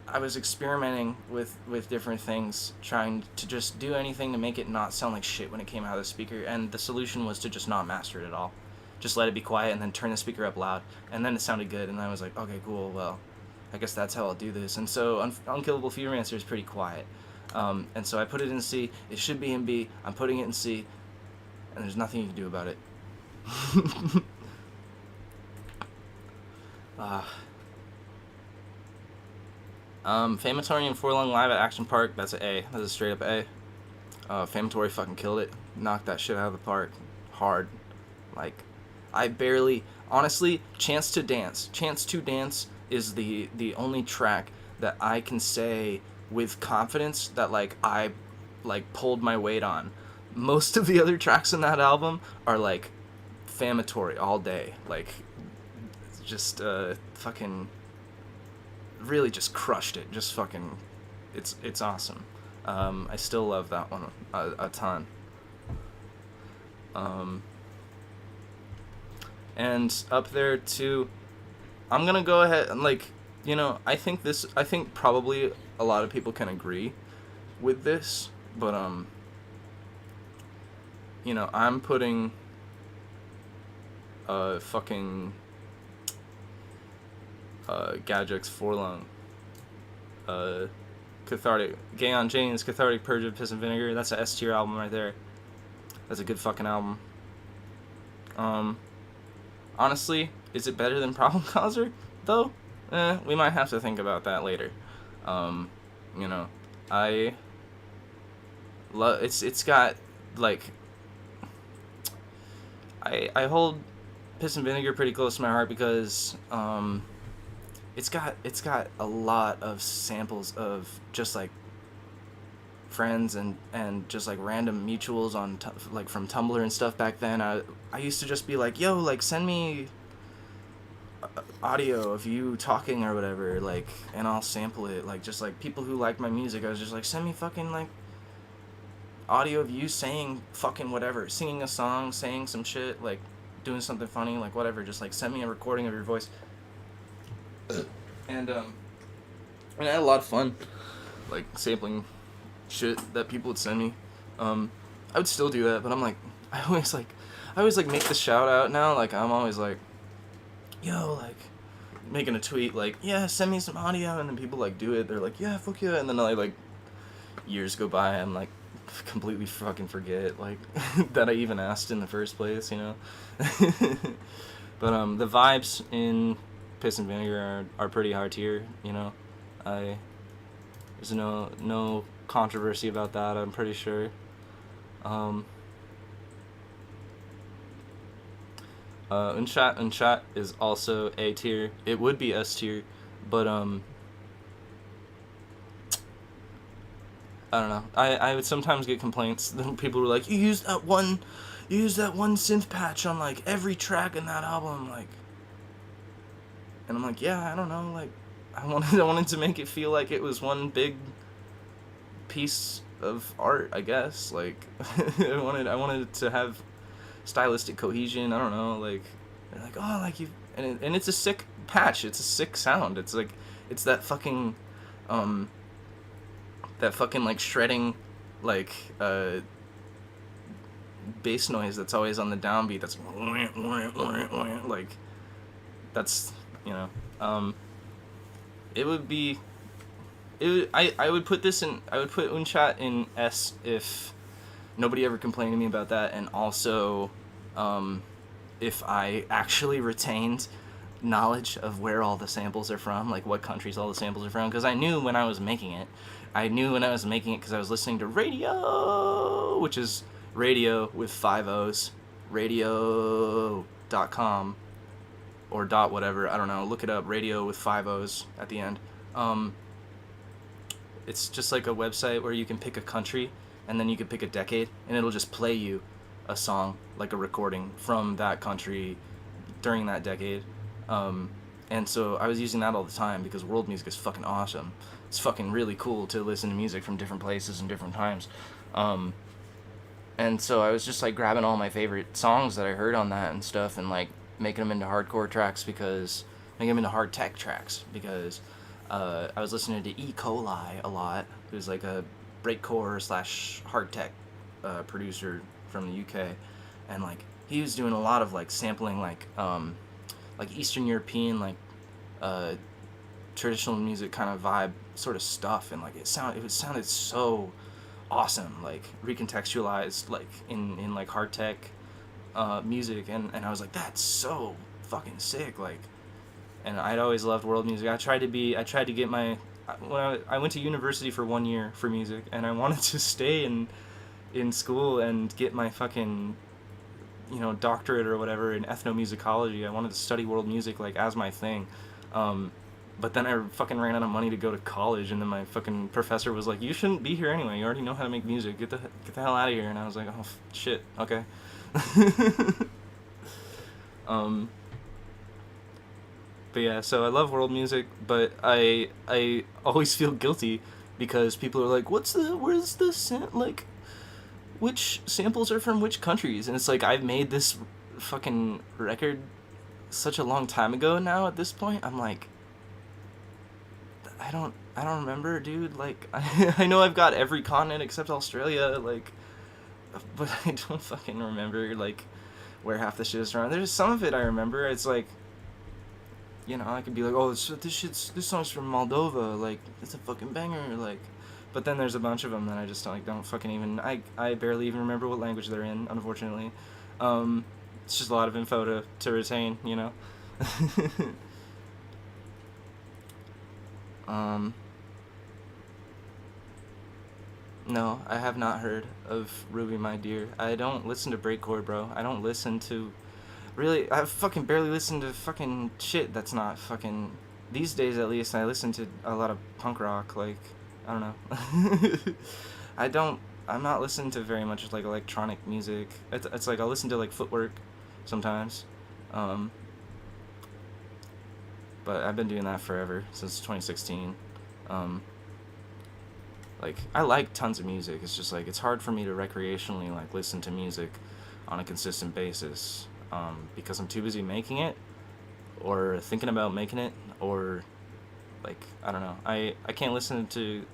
I was experimenting with different things, trying to just do anything to make it not sound like shit when it came out of the speaker, and the solution was to just not master it at all. Just let it be quiet and then turn the speaker up loud, and then it sounded good, and I was like, okay, cool, well, I guess that's how I'll do this. And so Unkillable Fevermancer is pretty quiet. And so I put it in C. It should be in B. I'm putting it in C, and there's nothing you can do about it. Famatory and Forlong live at Action Park, that's an A. That's a straight up A. Famatory fucking killed it. Knocked that shit out of the park. Hard. Like, I barely... Honestly, Chance to Dance. Chance to Dance is the only track that I can say with confidence that, like, I, like, pulled my weight on. Most of the other tracks in that album are, like, Famatory all day. Like, just, fucking... really just crushed it. Just fucking... It's awesome. I still love that one a ton. And up there too, I'm gonna go ahead and, like, you know, I think probably a lot of people can agree with this, but you know, I'm putting fucking Gadget's Forlong, Cathartic, Gay on Jane's Cathartic Purge of Piss and Vinegar. That's a S tier album right there. That's a good fucking album. Honestly, is it better than Problem Causer, though? We might have to think about that later. You know, it's got, like, I hold Piss and Vinegar pretty close to my heart because, it's got a lot of samples of just, like, friends and just, like, random mutuals on like from Tumblr and stuff back then. I used to just be like, yo, like, send me audio of you talking or whatever, like, and I'll sample it. Like, just, like, people who like my music, I was just like, send me fucking, like, audio of you saying fucking whatever, singing a song, saying some shit, like, doing something funny, like, whatever, just, like, send me a recording of your voice. And I had a lot of fun, like, sampling shit that people would send me. I would still do that, but I'm like, I always make the shout out now. Like, I'm always like, yo, like, making a tweet like, yeah, send me some audio, and then people, like, do it. They're like, yeah, fuck yeah, and then I, like, years go by, and, like, completely fucking forget, like, that I even asked in the first place, you know. But the vibes in Piss and Vinegar are pretty high tier, you know. There's no controversy about that, I'm pretty sure. Unchat is also A tier. It would be S tier, but I don't know. I would sometimes get complaints. People were like, you used that one synth patch on, like, every track in that album, like. And I'm like, yeah, I don't know, like, I wanted to make it feel like it was one big piece of art, I guess. Like, I wanted it to have stylistic cohesion. I don't know, like, they're like, oh, like, you, and it's a sick patch. It's a sick sound. It's like, it's that fucking like shredding, like, bass noise that's always on the downbeat. That's like, you know. It would be, I would put this in, I would put Unchat in S if nobody ever complained to me about that, and also, if I actually retained knowledge of where all the samples are from, like what countries all the samples are from, because I knew when I was making it. I knew when I was making it because I was listening to radio, which is radio with 5 O's, radio.com, or dot whatever, I don't know, look it up, radio with 5 O's at the end. It's just like a website where you can pick a country, and then you can pick a decade, and it'll just play you a song, like a recording from that country during that decade. And so I was using that all the time because world music is fucking awesome. It's fucking really cool to listen to music from different places and different times. And so I was just like grabbing all my favorite songs that I heard on that and stuff, and like making them into hardcore tracks, because making them into hard tech tracks, because I was listening to E. coli a lot, who's like a breakcore / hard tech producer from the UK, and like he was doing a lot of like sampling like Eastern European, like traditional music kind of vibe sort of stuff, and like it sounded so awesome, like recontextualized like in like hard tech music, and I was like, that's so fucking sick, like. And I'd always loved world music. I tried to get my, when I went to university for 1 year for music, and I wanted to stay in school and get my fucking, you know, doctorate or whatever in ethnomusicology. I wanted to study world music like as my thing. But then I fucking ran out of money to go to college, and then my fucking professor was like, you shouldn't be here anyway, you already know how to make music, get the hell out of here. And I was like, oh shit, okay. But yeah, so I love world music, but I always feel guilty because people are like, where's the like, which samples are from which countries? And it's like, I've made this fucking record such a long time ago now at this point. I'm like, I don't remember, dude. Like, I know I've got every continent except Australia, like, but I don't fucking remember, like, where half the shit is from. There's some of it I remember. It's like, you know, I could be like, oh, this song's from Moldova, like, it's a fucking banger, like, but then there's a bunch of them that I just don't fucking even, I barely even remember what language they're in, unfortunately. It's just a lot of info to retain, you know. No, I have not heard of Ruby My Dear. I don't listen to breakcore, bro. I don't listen to, really, I fucking barely listen to fucking shit that's not fucking, these days at least, I listen to a lot of punk rock, like, I don't know. I'm not listening to very much, like, electronic music. It's like, I'll listen to, like, Footwork sometimes. But I've been doing that forever, since 2016. Like, I like tons of music. It's just like, it's hard for me to recreationally like listen to music on a consistent basis, because I'm too busy making it, or thinking about making it, or like, I don't know. I can't listen to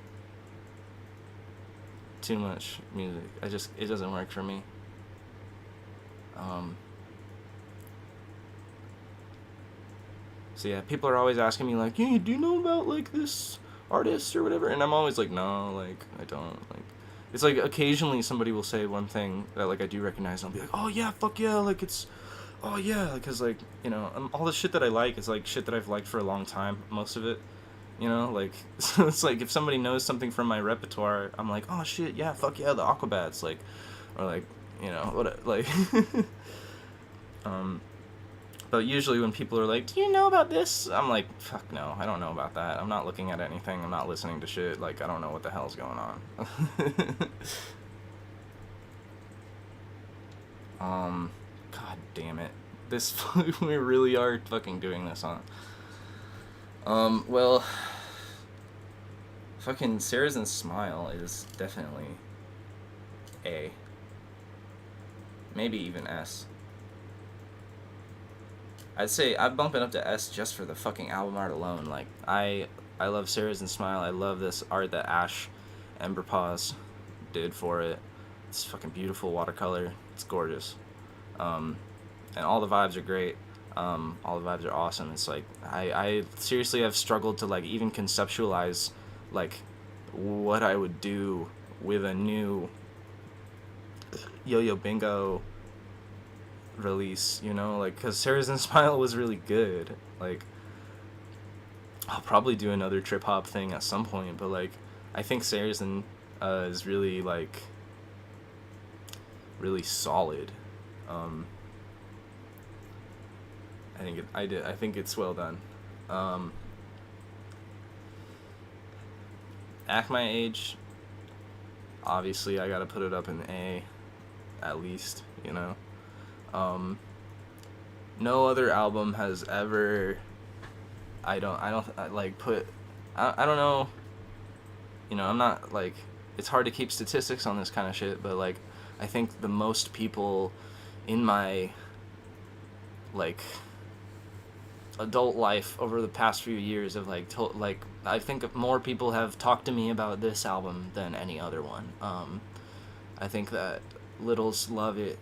too much music. It doesn't work for me. So yeah, people are always asking me like, "Yeah, do you know about like this artist or whatever?" And I'm always like, "No, like I don't." Like, it's like occasionally somebody will say one thing that like I do recognize, and I'll be like, "Oh yeah, fuck yeah!" Like it's, oh yeah, because like, you know, all the shit that I like is like shit that I've liked for a long time, most of it. You know, like, so it's like if somebody knows something from my repertoire, I'm like, "Oh shit, yeah, fuck yeah, the Aquabats," like, or like, you know, what, like. But usually when people are like, "Do you know about this?" I'm like, "Fuck no, I don't know about that. I'm not looking at anything. I'm not listening to shit. Like, I don't know what the hell's going on." God damn it. This, we really are fucking doing this, huh? Well, fucking Sarah's and Smile is definitely A. Maybe even S. I'd say I'd bump it up to S just for the fucking album art alone. Like, I love Sarah's and Smile. I love this art that Ash Emberpaws did for it. It's fucking beautiful watercolor. It's gorgeous. And all the vibes are great. All the vibes are awesome. It's like I seriously have struggled to like even conceptualize like what I would do with a new Yo-Yo Bingo release, you know, like, because Sarah's and Smile was really good. Like, I'll probably do another trip hop thing at some point, but like, I think Sarah's is really like really solid. I think it's well done. Act My Age, obviously I gotta put it up in A, at least, you know. No other album has ever, I don't know, you know, I'm not, like, it's hard to keep statistics on this kind of shit, but, like, I think the most people in my, like, adult life over the past few years have, like, I think more people have talked to me about this album than any other one. I think that littles love it,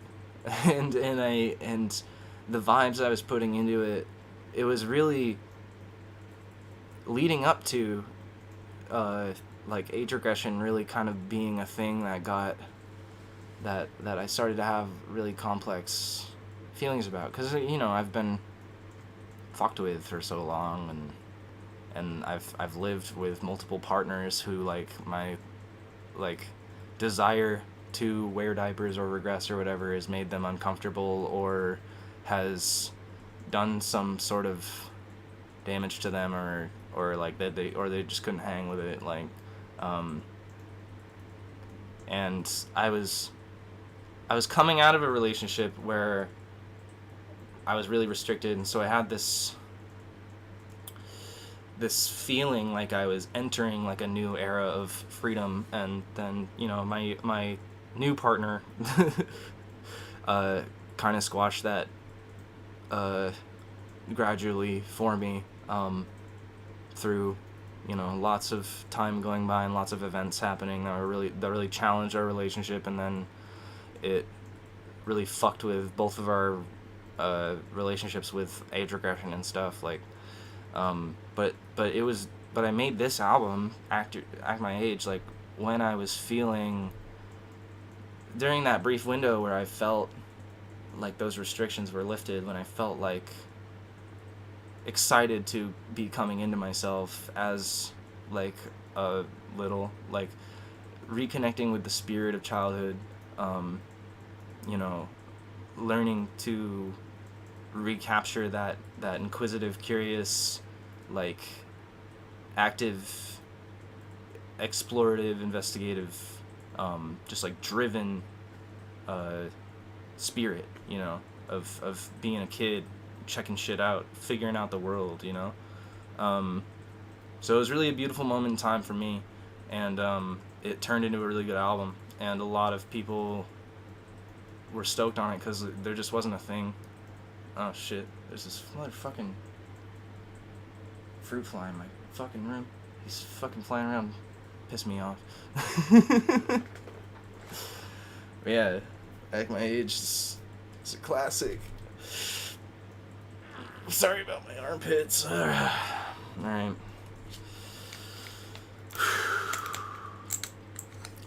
and the vibes I was putting into it, it was really leading up to, like, age regression really kind of being a thing that I started to have really complex feelings about, because, you know, I've been fucked with for so long, and I've lived with multiple partners who, like, my, like, desire to wear diapers or regress or whatever has made them uncomfortable or has done some sort of damage to them, or like they just couldn't hang with it, like, and I was coming out of a relationship where I was really restricted, and so I had this feeling like I was entering like a new era of freedom, and then, you know, my new partner kind of squashed that gradually for me, through, you know, lots of time going by and lots of events happening that really challenged our relationship, and then it really fucked with both of our relationships with age regression and stuff, like, but I made this album, Act My Age, like, when I was feeling, during that brief window where I felt like those restrictions were lifted, when I felt like excited to be coming into myself as, like, a little, like, reconnecting with the spirit of childhood, you know, learning to recapture that inquisitive, curious, like, active, explorative, investigative, just, like, driven spirit, you know, of being a kid, checking shit out, figuring out the world, you know. So it was really a beautiful moment in time for me, and it turned into a really good album, and a lot of people were stoked on it because there just wasn't a thing. Oh shit, there's this motherfucking fruit fly in my fucking room. He's fucking flying around, piss me off. Yeah, Act My Age is a classic. Sorry about my armpits. Alright.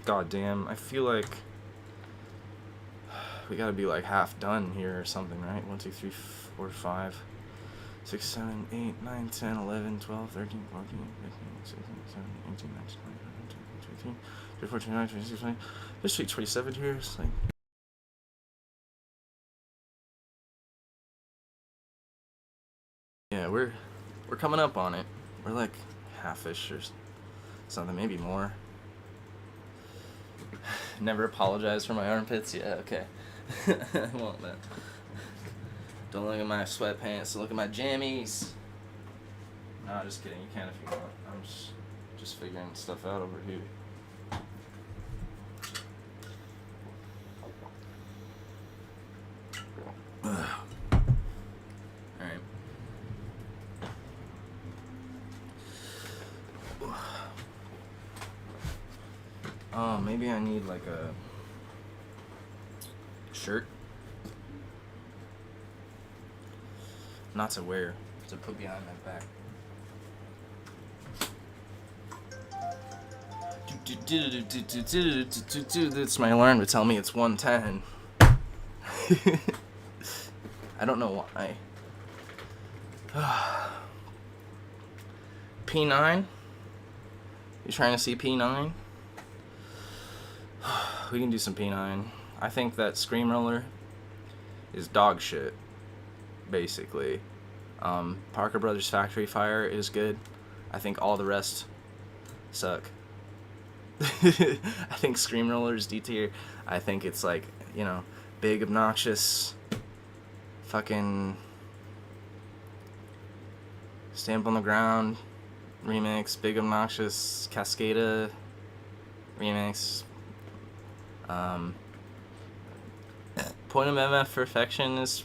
God damn, I feel like we gotta be like half done here or something, right? 1, 2, 3, 4, 5, 6, 7, 8, 9, 10, 11, 12, 13, 14, 15, 16, 17, 18, 19, 20, 21, 22, 23, 24, 25, 26, 27. There's 27 here. It's like, yeah, we're coming up on it. We're like half-ish or something, maybe more. Never apologize for my armpits. Yeah, okay. I won't, man. Don't look at my sweatpants. Look at my jammies. No, just kidding. You can if you want. I'm just figuring stuff out over here. Alright. Oh, maybe I need like a shirt. Not to wear, to put behind my back. That's my alarm to tell me it's 1:10. I don't know why. P9? You trying to see P9? We can do some P9. I think that Scream Roller is dog shit, basically. Parker Brothers Factory Fire is good. I think all the rest suck. I think Scream Roller is D tier. I think it's like, you know, big, obnoxious, fucking Stamp on the Ground remix, big, obnoxious, Cascada remix. Point of MF Perfection is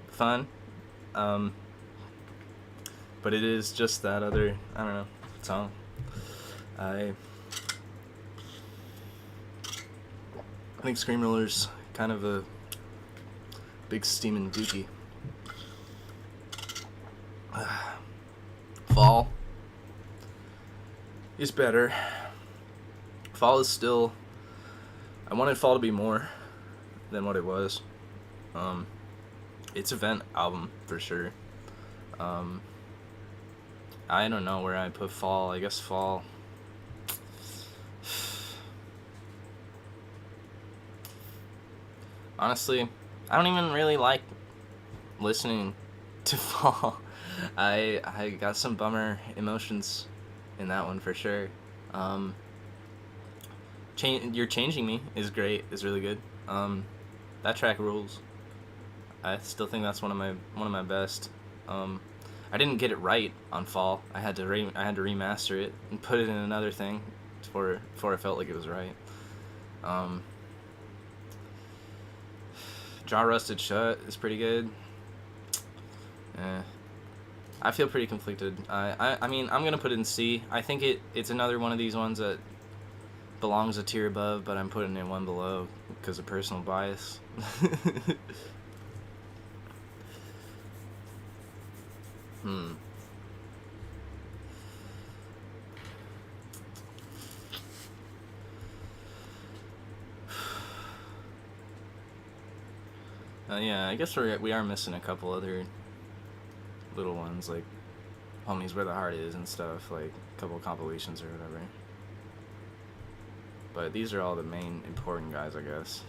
fun. But it is just that other, I don't know, song. I think Scream Roller's kind of a big steaming dookie. Fall is better. Fall is still, I wanted Fall to be more than what it was. It's a vent album for sure. I don't know where I put Fall. I guess Fall. Honestly, I don't even really like listening to Fall. I got some bummer emotions in that one for sure. You're Changing Me is great. Is really good. That track rules. I still think that's one of my best. I didn't get it right on Fall. I had to remaster it and put it in another thing before I felt like it was right. Jaw Rusted Shut is pretty good. I feel pretty conflicted. I mean, I'm gonna put it in C. I think it's another one of these ones that belongs a tier above, but I'm putting it one below because of personal bias. Yeah, I guess we are missing a couple other little ones, like Homies Where the Heart Is and stuff, like a couple compilations or whatever. But these are all the main important guys, I guess.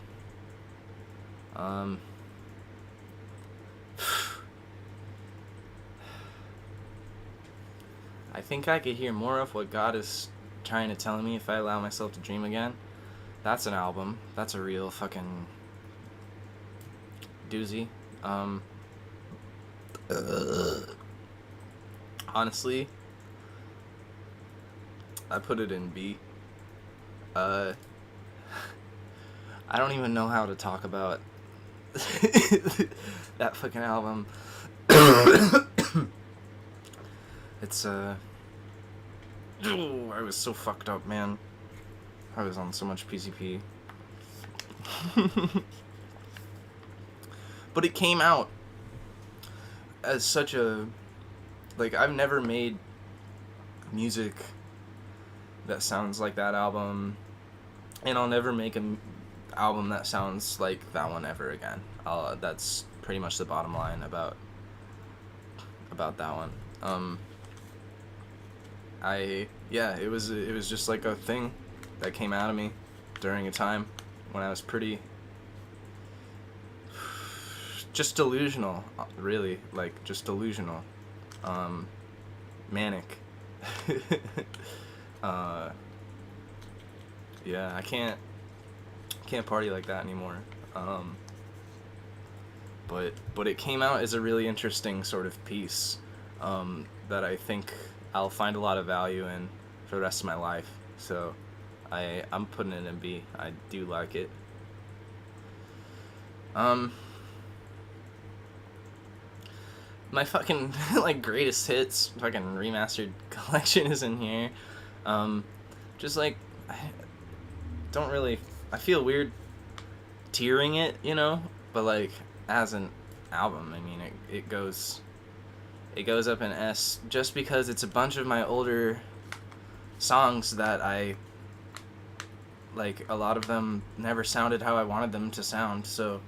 I think I could hear more of what God is trying to tell me if I allow myself to dream again. That's an album. That's a real fucking doozy. Honestly, I put it in B. I don't even know how to talk about that fucking album. It's I was so fucked up, man. I was on so much PCP. But it came out as such a, like, I've never made music that sounds like that album, and I'll never make an album that sounds like that one ever again. That's pretty much the bottom line about that one. It was just like a thing that came out of me during a time when I was pretty just delusional, really, like just delusional, manic. Yeah, I can't party like that anymore. But it came out as a really interesting sort of piece that I think I'll find a lot of value in for the rest of my life. So I'm putting it in B. I do like it. My fucking like greatest hits fucking remastered collection is in here. Just like I feel weird tiering it, you know, but like as an album. I mean, it goes up in S just because it's a bunch of my older songs that I like. A lot of them never sounded how I wanted them to sound, so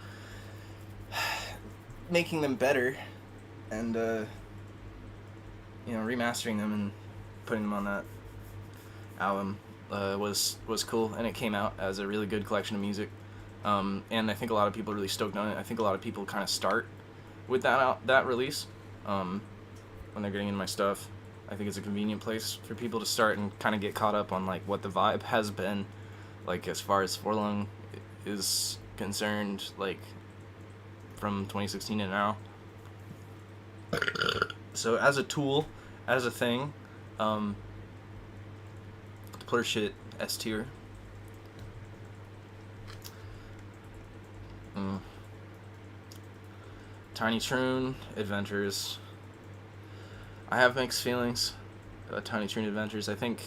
making them better and remastering them and putting them on that album was cool, and it came out as a really good collection of music. And I think a lot of people are really stoked on it. I think a lot of people kind of start with that release when they're getting into my stuff. I think it's a convenient place for people to start and kind of get caught up on like what the vibe has been, like as far as Forlung is concerned, like from 2016 to now. So as a tool, as a thing, to put her shit S tier. Tiny Troon Adventures. I have mixed feelings about Tiny Troon Adventures. I think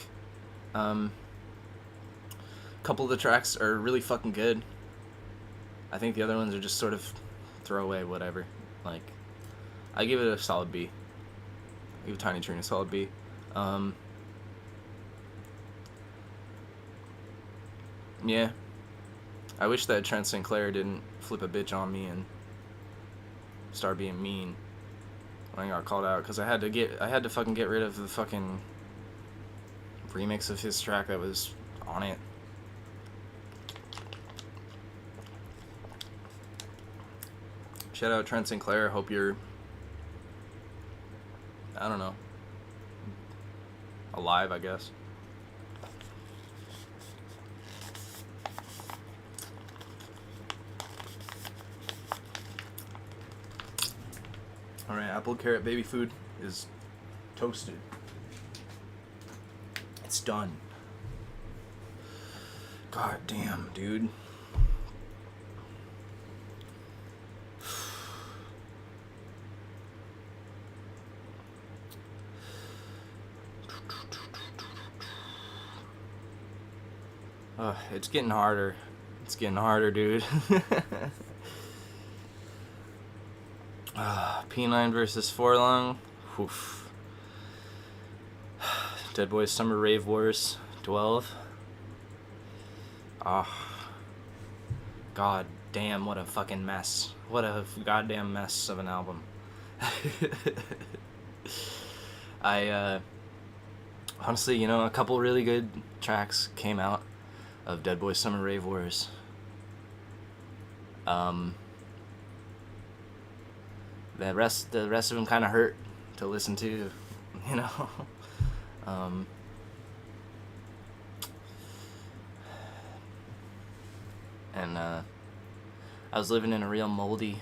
a couple of the tracks are really fucking good. I think the other ones are just sort of throwaway, whatever. Like, I give it a solid B. I give Tiny Troon a solid B. Yeah. I wish that Trent Sinclair didn't flip a bitch on me and start being mean when I got called out, because I had to fucking get rid of the fucking remix of his track that was on it. Shout out Trent Sinclair. Hope you're, I don't know, alive, I guess. Alright, apple carrot baby food is toasted. It's done. God damn, dude. It's getting harder. It's getting harder, dude. P9 versus Forlung. Oof. Dead Boys Summer Rave Wars 12. God damn, what a fucking mess. What a goddamn mess of an album. I honestly, a couple really good tracks came out of Dead Boys Summer Rave Wars. The rest of them kind of hurt to listen to, and I was living in a real moldy,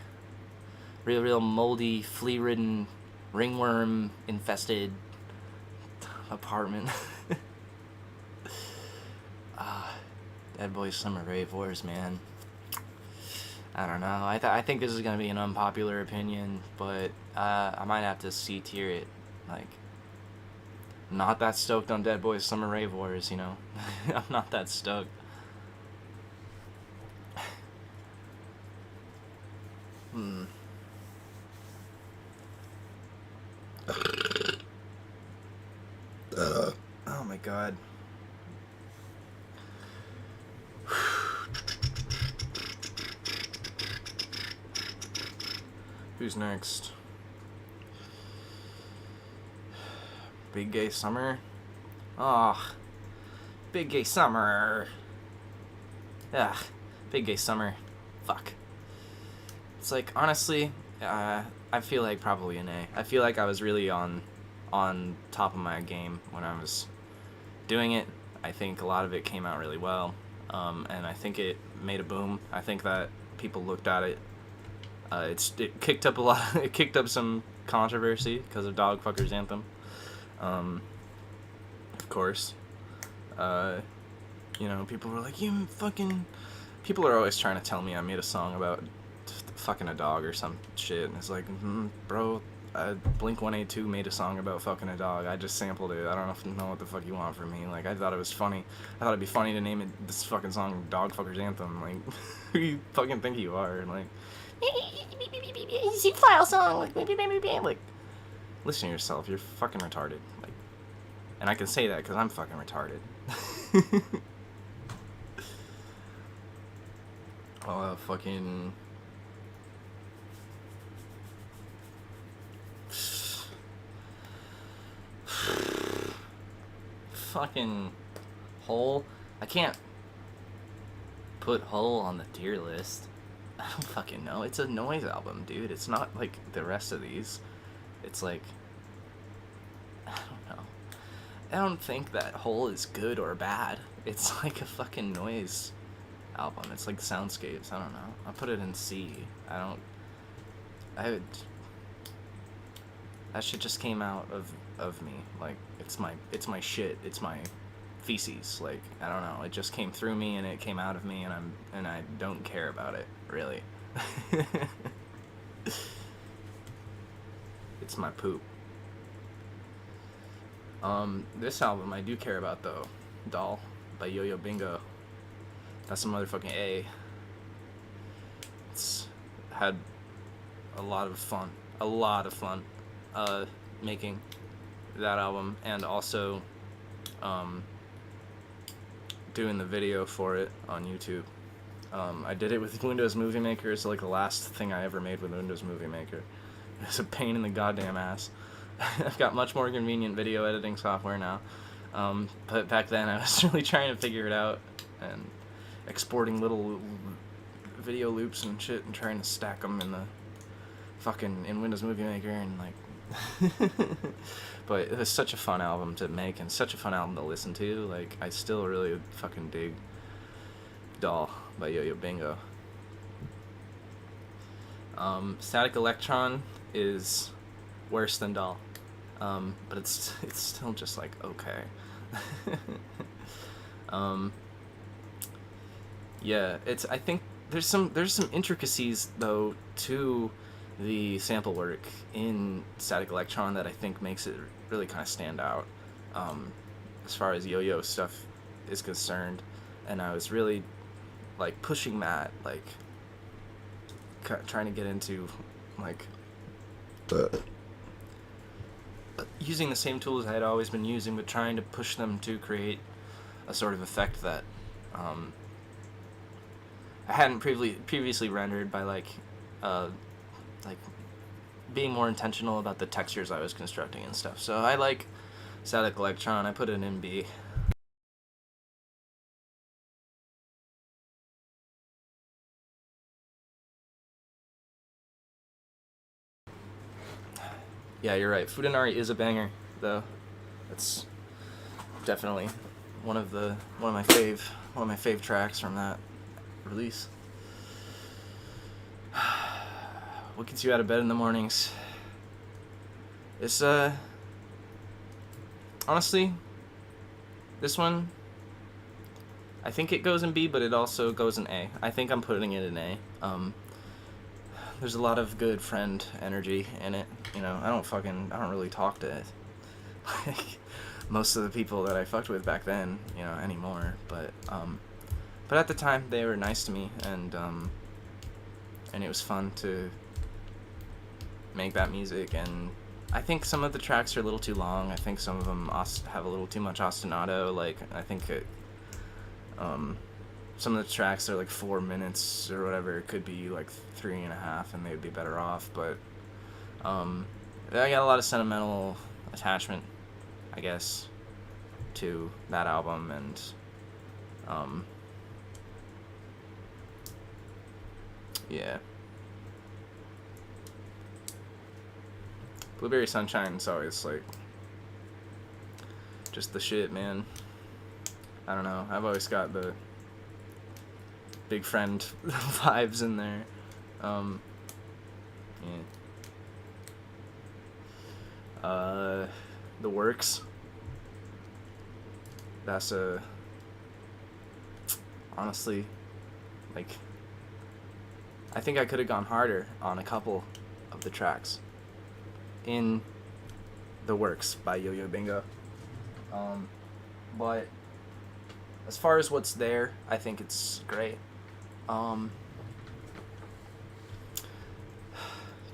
flea-ridden, ringworm-infested apartment. Dead Boys Summer Rave Wars, man. I don't know. I think this is gonna be an unpopular opinion, but I might have to C tier it. Like, not that stoked on Dead Boys Summer Rave Wars, I'm not that stoked. Oh my god. Who's next? Big Gay Summer? Big Gay Summer. Big Gay Summer. Fuck. It's like, honestly, I feel like probably an A. I feel like I was really on top of my game when I was doing it. I think a lot of it came out really well, and I think it made a boom. I think that people looked at it. It kicked up a lot. It kicked up some controversy because of Dogfucker's Anthem. Of course. People were like, "You fucking." People are always trying to tell me I made a song about fucking a dog or some shit, and it's like, bro, Blink-182 made a song about fucking a dog. I just sampled it. I don't know what the fuck you want from me. Like, I thought it was funny. I thought it'd be funny to name it this fucking song Dogfucker's Anthem. Like, who you fucking think you are? Like, zip file song, like, listen to yourself, you're fucking retarded, like, and I can say that because I'm fucking retarded. Fucking fucking Hole. I can't put Hole on the tier list. I don't fucking know. It's a noise album, dude. It's not like the rest of these. It's like, I don't know. I don't think that Hole is good or bad. It's like a fucking noise album. It's like soundscapes. I don't know. I'll put it in C. That shit just came out of me. Like, it's my shit. It's my feces. Like, I don't know. It just came through me and it came out of me, and I don't care about it, really. It's my poop. This album I do care about, though. Doll by Yo-Yo Bingo. That's a motherfucking A. It's had a lot of fun making that album, and also doing the video for it on YouTube. I did it with Windows Movie Maker. It's like the last thing I ever made with Windows Movie Maker. It's a pain in the goddamn ass. I've got much more convenient video editing software now, but back then I was really trying to figure it out and exporting little video loops and shit and trying to stack them in Windows Movie Maker, and like but it was such a fun album to make and such a fun album to listen to. Like, I still really fucking dig Doll by Yo-Yo Bingo. Static Electron is worse than Doll, but it's still just like okay. Yeah, I think there's some intricacies though to the sample work in Static Electron that I think makes it really kind of stand out, as far as Yo-Yo stuff is concerned, and I was really like pushing that, like trying to get into like using the same tools I had always been using, but trying to push them to create a sort of effect that I hadn't previously rendered, by like being more intentional about the textures I was constructing and stuff. So I like Static Electron. I put it in B. Yeah, you're right. Fudanari is a banger, though. It's definitely one of my fave tracks from that release. What gets you out of bed in the mornings? It's honestly, this one, I think it goes in B, but it also goes in A. I think I'm putting it in A. There's a lot of good friend energy in it. You know, I don't really talk to like most of the people that I fucked with back then, you know, anymore. But at the time they were nice to me, and it was fun to make that music. And I think some of the tracks are a little too long. I think some of them have a little too much ostinato. Like, I think some of the tracks are like 4 minutes or whatever. It could be like 3.5, and they'd be better off. But I got a lot of sentimental attachment, I guess, to that album, and yeah. Blueberry Sunshine is always like just the shit, man. I don't know. I've always got the big friend vibes in there. Yeah. The Works. That's honestly, like, I think I could have gone harder on a couple of the tracks in The Works by Yo-Yo Bingo. But as far as what's there, I think it's great.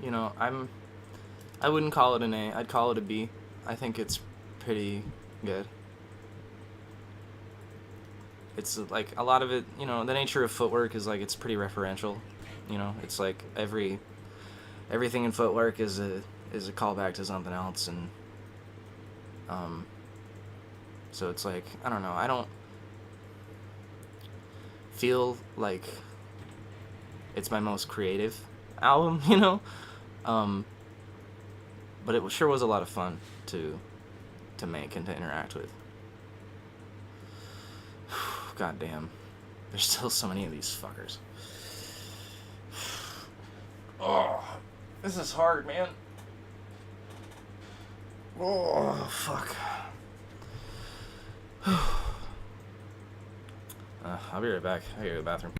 you know, I wouldn't call it an A. I'd call it a B. I think it's pretty good. It's like a lot of it, you know, the nature of footwork is like it's pretty referential. You know, it's like everything in footwork is a callback to something else, and um, so it's like I don't know. I don't feel like it's my most creative album, you know, um, but it sure was a lot of fun to make and to interact with. God damn, there's still so many of these fuckers. Oh, this is hard, man. Oh, fuck. I'll be right back. I gotta go to the bathroom.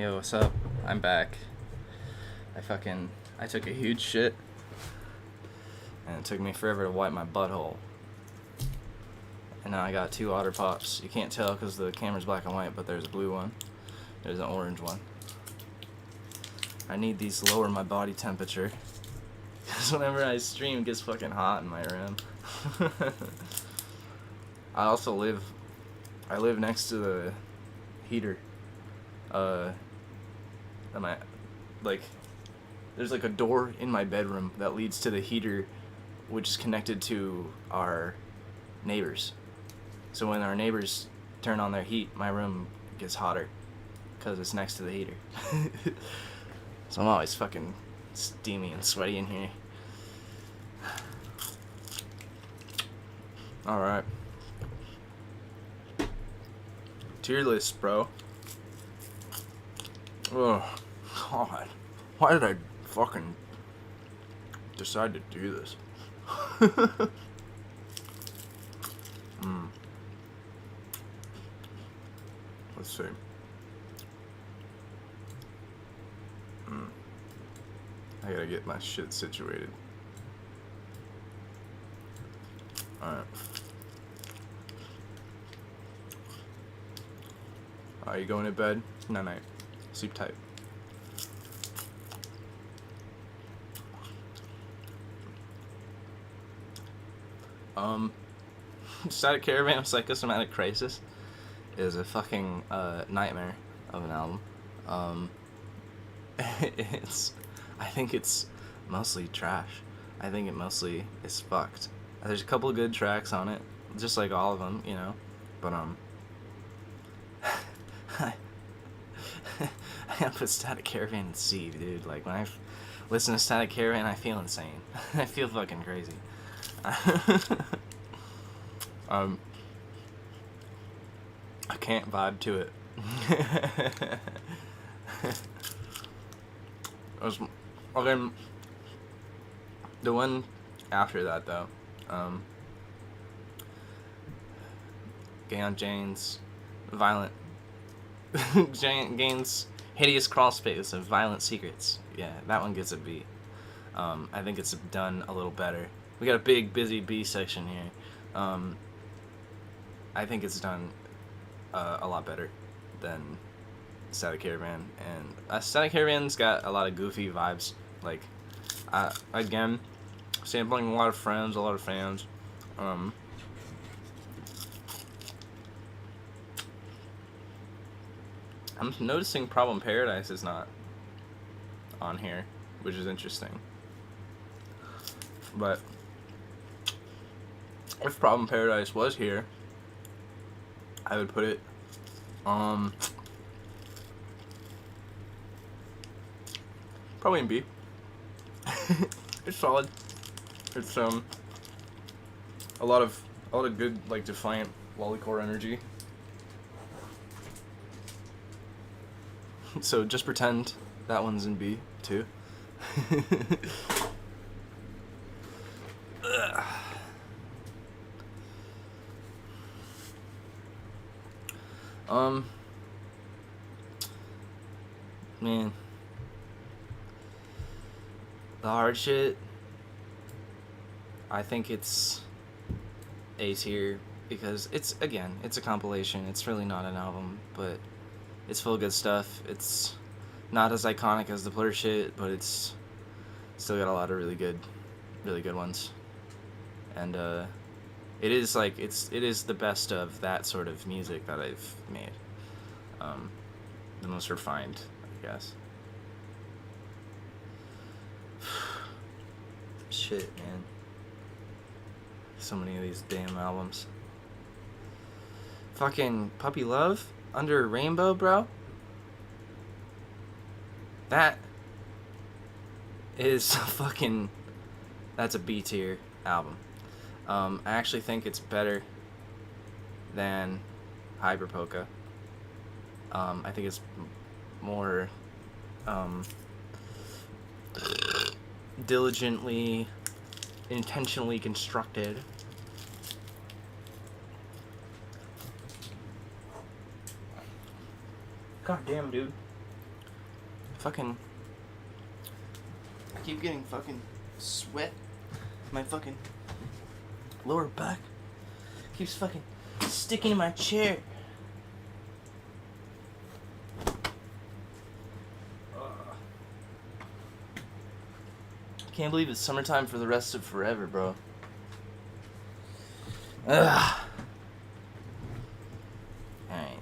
Yo, what's up? I'm back. I took a huge shit, and it took me forever to wipe my butthole. And now I got 2 otter pops. You can't tell because the camera's black and white, but there's a blue one. There's an orange one. I need these to lower my body temperature. Because whenever I stream, it gets fucking hot in my room. I live next to the heater. There's like a door in my bedroom that leads to the heater, which is connected to our neighbors. So when our neighbors turn on their heat, my room gets hotter because it's next to the heater. So I'm always fucking steamy and sweaty in here. Alright. Tier list, bro. Oh, God. Why did I fucking decide to do this? Let's see. I gotta get my shit situated. Alright. Are you going to bed? Night. Sleep tight. Static Caravan of Psychosomatic Crisis is a fucking nightmare of an album. I think it's mostly trash. I think it mostly is fucked. There's a couple of good tracks on it, just like all of them, you know. But I gotta put Static Caravan in C, dude. Like when I listen to Static Caravan, I feel insane. I feel fucking crazy. I can't vibe to it. Okay, the one after that though, Gain's violent, Gain's hideous crawlspace of violent secrets. Yeah, that one gets a B. I think it's done a little better. We got a big busy B section here. I think it's done a lot better than Static Caravan, and Static Caravan's got a lot of goofy vibes. Like, again, sampling a lot of friends, a lot of fans. I'm noticing Problem Paradise is not on here, which is interesting. But if Problem Paradise was here, I would put it probably in B. It's solid. It's a lot of good, like, defiant lollycore energy. So just pretend that one's in B too. Man, the hard shit, I think it's A tier because it's a compilation. It's really not an album, but it's full of good stuff. It's not as iconic as the Blur shit, but it's still got a lot of really good ones. And it is the best of that sort of music that I've made. The most refined, I guess. Shit, man. So many of these damn albums. Fucking Puppy Love Under a Rainbow, bro. That is that's a B tier album. I actually think it's better than Hyperpoca. I think it's more diligently, intentionally constructed. God damn, dude. Fucking. I keep getting fucking sweat. My fucking lower back keeps fucking sticking in my chair. Can't believe it's summertime for the rest of forever, bro. Ugh. Alright.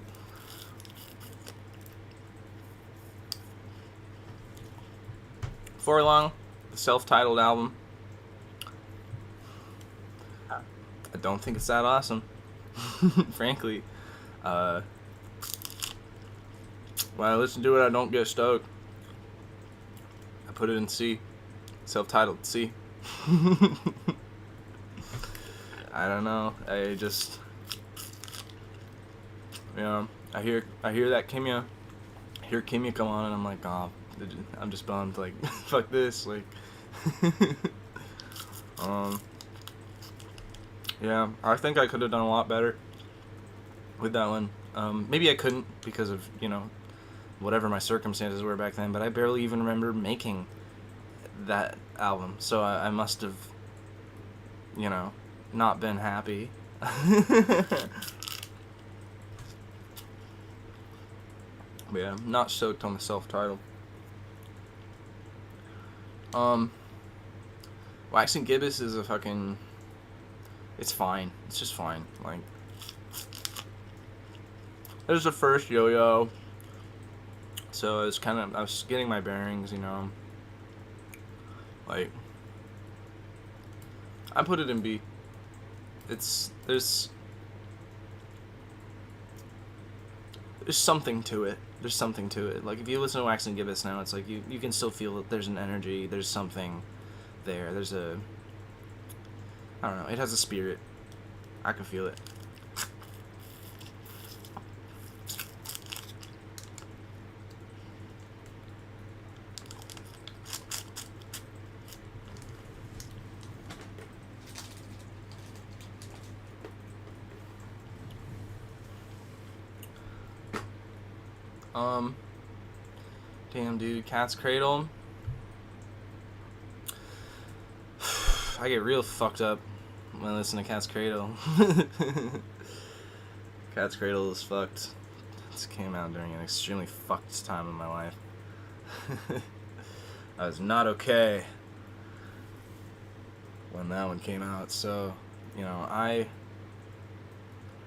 Before long, the self-titled album. I don't think it's that awesome. Frankly. When I listen to it, I don't get stoked. I put it in C. Self-titled C. I don't know. I just, you know, I hear that Kimya. I hear Kimya come on, and I'm like, oh, I'm just bummed. Like, fuck this. Like, yeah, I think I could have done a lot better with that one. Maybe I couldn't because of, you know, whatever my circumstances were back then, but I barely even remember making that album, so I must have, you know, not been happy. But yeah, I'm not stoked on the self-titled. Waxing Gibbous is a fucking, it's fine. It's just fine. Like, it was the first Yo-Yo, so it's kind of, I was getting my bearings, you know. Like, I put it in B. There's something to it. There's something to it. Like, if you listen to Wax and Gibbous now, it's like you can still feel that there's an energy, there's something there. There's a, I don't know, it has a spirit. I can feel it. Damn, dude, Cat's Cradle. I get real fucked up when I listen to Cat's Cradle. Cat's Cradle is fucked. This came out during an extremely fucked time in my life. I was not okay when that one came out, so, you know, I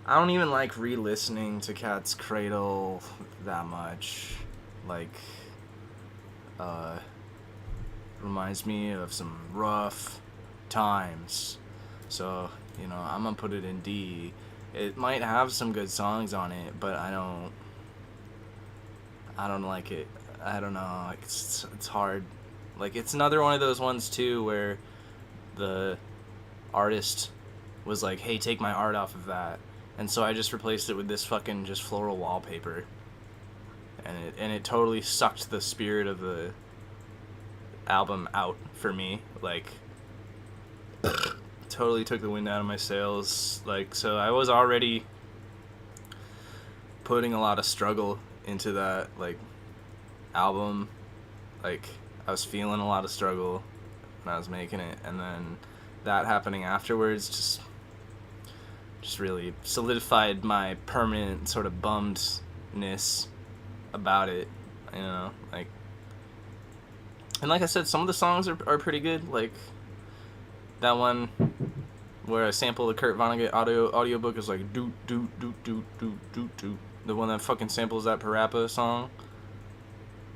don't even like re-listening to Cat's Cradle that much. Like, reminds me of some rough times. So, you know, I'm gonna put it in D. It might have some good songs on it, but I don't like it. I don't know. Like, it's hard. Like, it's another one of those ones too where the artist was like, "Hey, take my art off of that." And so I just replaced it with this fucking just floral wallpaper. And it totally sucked the spirit of the album out for me. Like, totally took the wind out of my sails. Like, so I was already putting a lot of struggle into that, like, album. Like, I was feeling a lot of struggle when I was making it. And then that happening afterwards just really solidified my permanent sort of bummedness about it, you know, like, and like I said, some of the songs are pretty good, like that one where I sample the Kurt Vonnegut audiobook is like do do do do do do do, the one that fucking samples that Parappa song.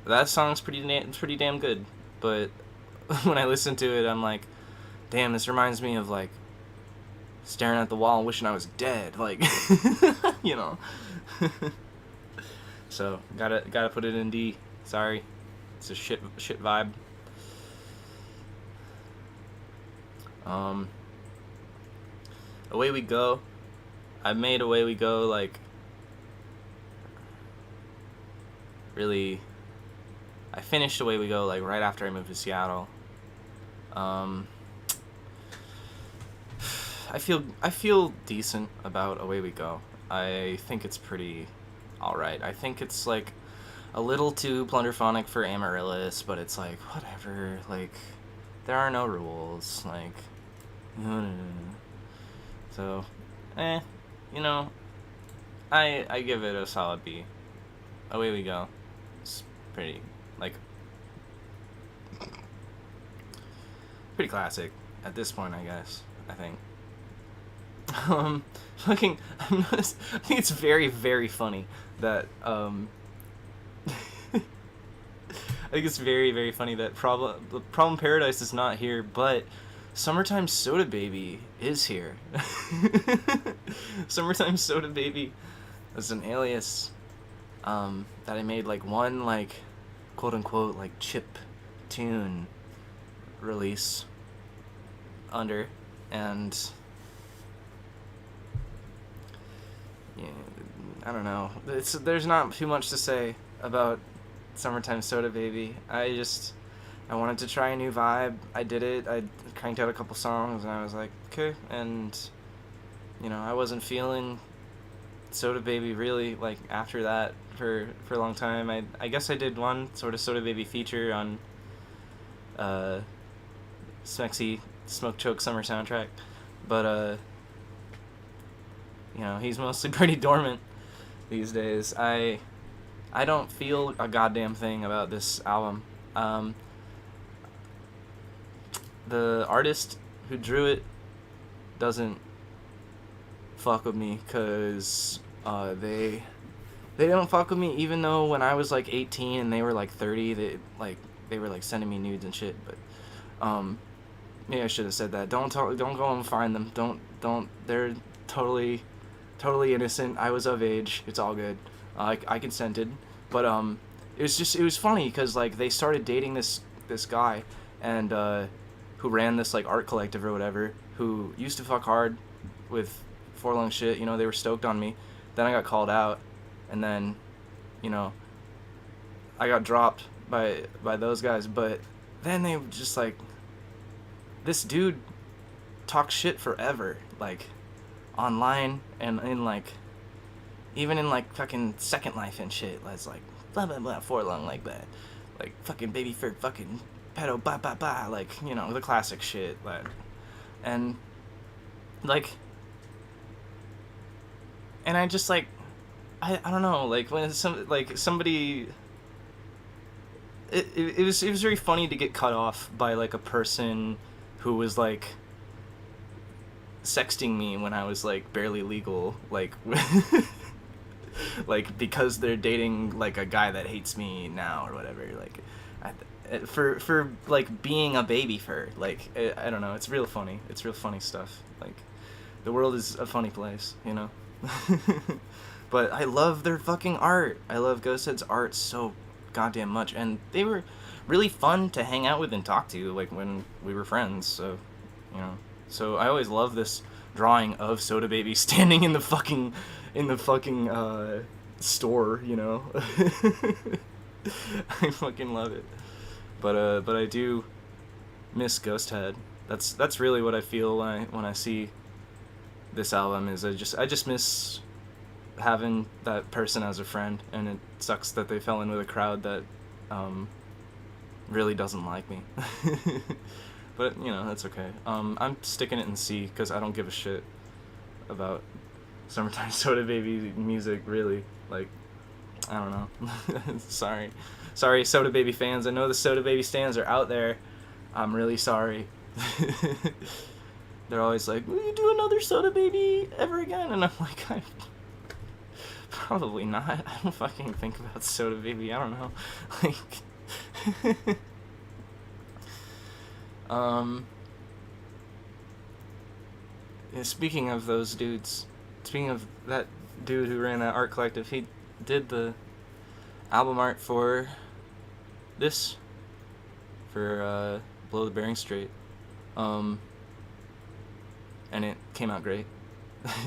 That song's pretty damn good, but when I listen to it, I'm like, damn, this reminds me of like staring at the wall and wishing I was dead, like, you know. So gotta put it in D. Sorry, it's a shit vibe. Away We Go. I made Away We Go like really. I finished Away We Go like right after I moved to Seattle. I feel decent about Away We Go. I think it's pretty alright. I think it's like a little too plunderphonic for Amaryllis, but it's like, whatever, like, there are no rules, like, so, you know, I give it a solid B. Away we go. It's pretty, like, pretty classic at this point, I guess, I think. Fucking, I think it's very, very funny that, I think it's very, very funny that Problem Paradise is not here, but Summertime Soda Baby is here. Summertime Soda Baby is an alias, that I made, like, one, like, quote-unquote, like, chip tune release under, and yeah, I don't know. There's not too much to say about Summertime Soda Baby. I wanted to try a new vibe. I did it. I cranked out a couple songs, and I was like, okay. And, you know, I wasn't feeling Soda Baby really, like, after that for a long time. I guess I did one sort of Soda Baby feature on Smexy Smoke Choke Summer soundtrack, but you know, he's mostly pretty dormant these days. I don't feel a goddamn thing about this album. The artist who drew it doesn't fuck with me, cause they don't fuck with me, even though when I was like 18 and they were like 30, they were like sending me nudes and shit. But maybe I should have said that. Don't go and find them. Don't. They're totally innocent. I was of age. It's all good. I consented. But it was funny because like they started dating this guy, and who ran this like art collective or whatever, who used to fuck hard with Forlung shit. You know, they were stoked on me. Then I got called out, and then, you know, I got dropped by those guys. But then they just like, this dude talks shit forever, like online and in like, even in like fucking Second Life and shit. It's like blah blah blah Forlung, like that, like fucking baby for fucking pedo ba ba ba, like, you know, the classic shit. Like, and like, and I just like, I don't know, like when somebody. It was very funny to get cut off by like a person who was like sexting me when I was like barely legal, like like because they're dating like a guy that hates me now or whatever, like for like being a baby for like, I don't know, it's real funny stuff. Like, the world is a funny place, you know. But I love their fucking art. I love Ghosthead's art so goddamn much, and they were really fun to hang out with and talk to, like when we were friends. So, you know, so I always love this drawing of Soda Baby standing in the fucking store, you know. I fucking love it. But I do miss Ghosthead. That's really what I feel when I see this album. Is I just miss having that person as a friend, and it sucks that they fell in with a crowd that really doesn't like me. But, you know, that's okay. I'm sticking it in C because I don't give a shit about Summertime Soda Baby music, really. Like, I don't know. Sorry, Soda Baby fans. I know the Soda Baby stans are out there. I'm really sorry. They're always like, will you do another Soda Baby ever again? And I'm like, probably not. I don't fucking think about Soda Baby. I don't know. Like, yeah, speaking of those dudes, speaking of that dude who ran that art collective, he did the album art for this, for Below the Bering Strait, and it came out great.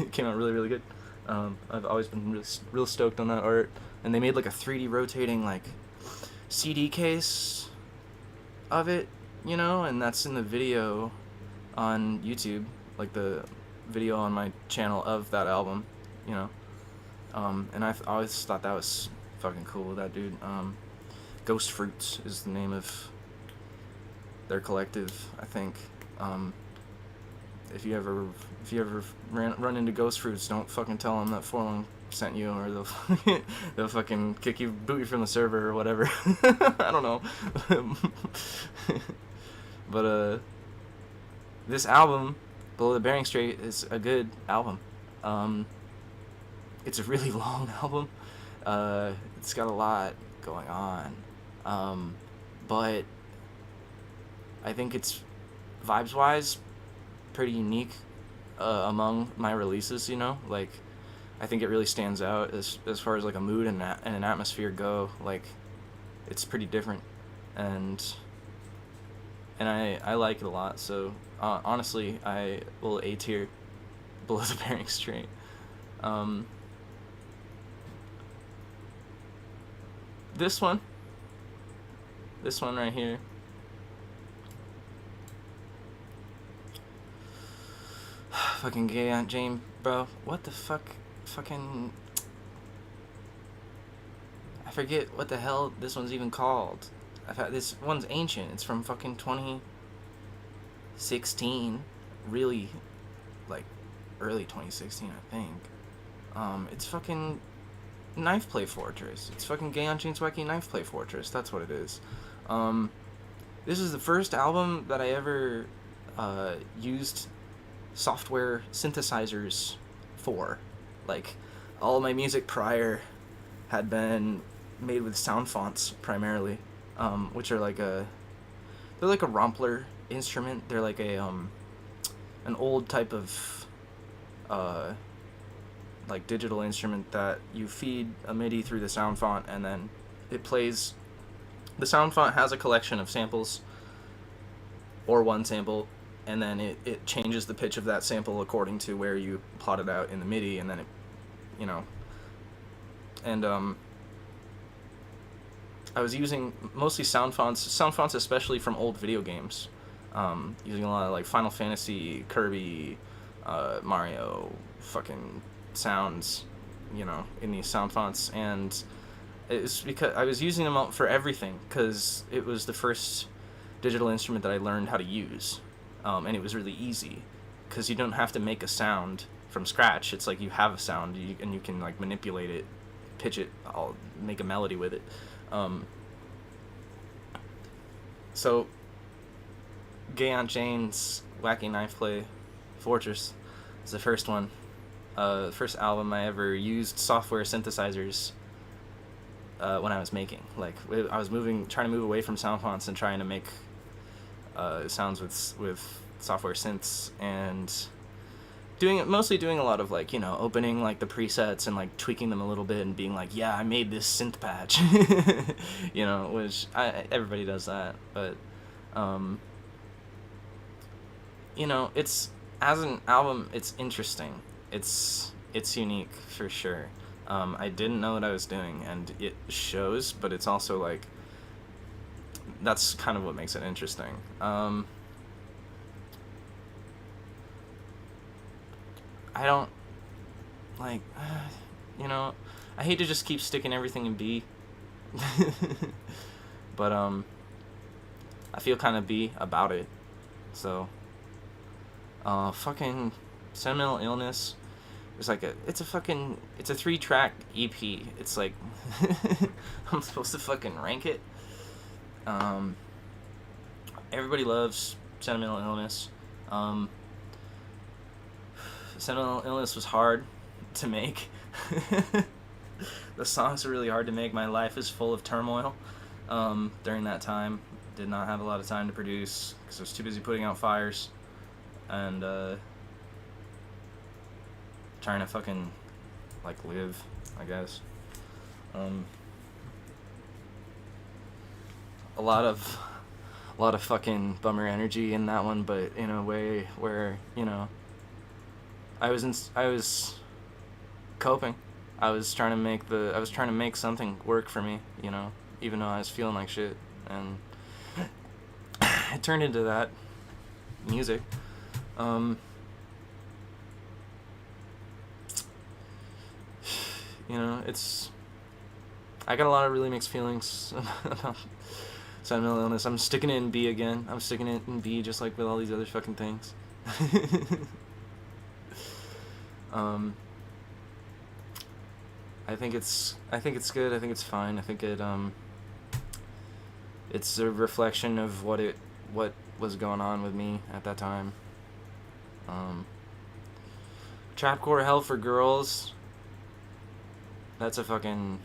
It came out really, really good. I've always been real stoked on that art, and they made like a 3D rotating like CD case of it, you know, and that's in the video on YouTube, like the video on my channel of that album, you know. And I always thought that was fucking cool, that dude. Ghost Fruits is the name of their collective, I think. If you ever run into Ghost Fruits, don't fucking tell them that Forlung sent you, or they'll fucking kick you, boot you from the server or whatever. I don't know. But this album, Below the Bering Strait, is a good album. It's a really long album. It's got a lot going on. But I think it's, vibes-wise, pretty unique among my releases, you know? Like, I think it really stands out as far as, like, a mood and an atmosphere go. Like, it's pretty different. And I like it a lot. So, honestly, I will A tier Below the Bering Strait. This one right here, fucking Gay Aunt Jane, bro. What the fuck? Fucking, I forget what the hell this one's even called. This one's ancient. It's from fucking 2016. Really, like, early 2016, I think. It's fucking Knife Play Fortress. It's fucking Gay Aunt Jane's Wacky Knife Play Fortress. That's what it is. This is the first album that I ever used software synthesizers for. Like, all my music prior had been made with sound fonts primarily, which are like they're like a Rompler instrument. They're like an old type of like digital instrument that you feed a MIDI through the sound font, and then it plays. The sound font has a collection of samples, or one sample, and then it changes the pitch of that sample according to where you plot it out in the MIDI, and then it, you know, and I was using mostly sound fonts especially from old video games, using a lot of like Final Fantasy, Kirby, Mario, fucking sounds, you know, in these sound fonts. And it's because I was using them for everything, because it was the first digital instrument that I learned how to use, and it was really easy because you don't have to make a sound from scratch. It's like you have a sound, and you can like manipulate it, pitch it, I'll make a melody with it. So Gay Aunt Jane's Wacky Knife Play Fortress is the first one. The first album I ever used software synthesizers when I was making. Like, I was trying to move away from sound fonts and trying to make sounds with software synths, and mostly doing a lot of, like, you know, opening like the presets and like tweaking them a little bit and being like, yeah, I made this synth patch, you know, which everybody does that. But you know, it's, as an album, it's interesting. It's unique for sure. I didn't know what I was doing, and it shows, but it's also like, that's kind of what makes it interesting. I don't, like, you know, I hate to just keep sticking everything in B, but I feel kind of B about it. So fucking Sentimental Illness, it's a 3-track EP. It's like, I'm supposed to fucking rank it. Everybody loves Sentimental Illness. Sentimental Illness was hard to make. The songs are really hard to make. My life is full of turmoil. During that time, did not have a lot of time to produce because I was too busy putting out fires and trying to fucking like live, I guess. A lot of fucking bummer energy in that one, but in a way where, you know, I was coping. I was trying to make something work for me, you know, even though I was feeling like shit, and it turned into that music. You know, I got a lot of really mixed feelings about mental illness. I'm sticking it in B again. I'm sticking it in B just like with all these other fucking things. I think it's good. I think it's fine. I think it's a reflection of what was going on with me at that time. Trapcore Hell for Girls. That's a fucking...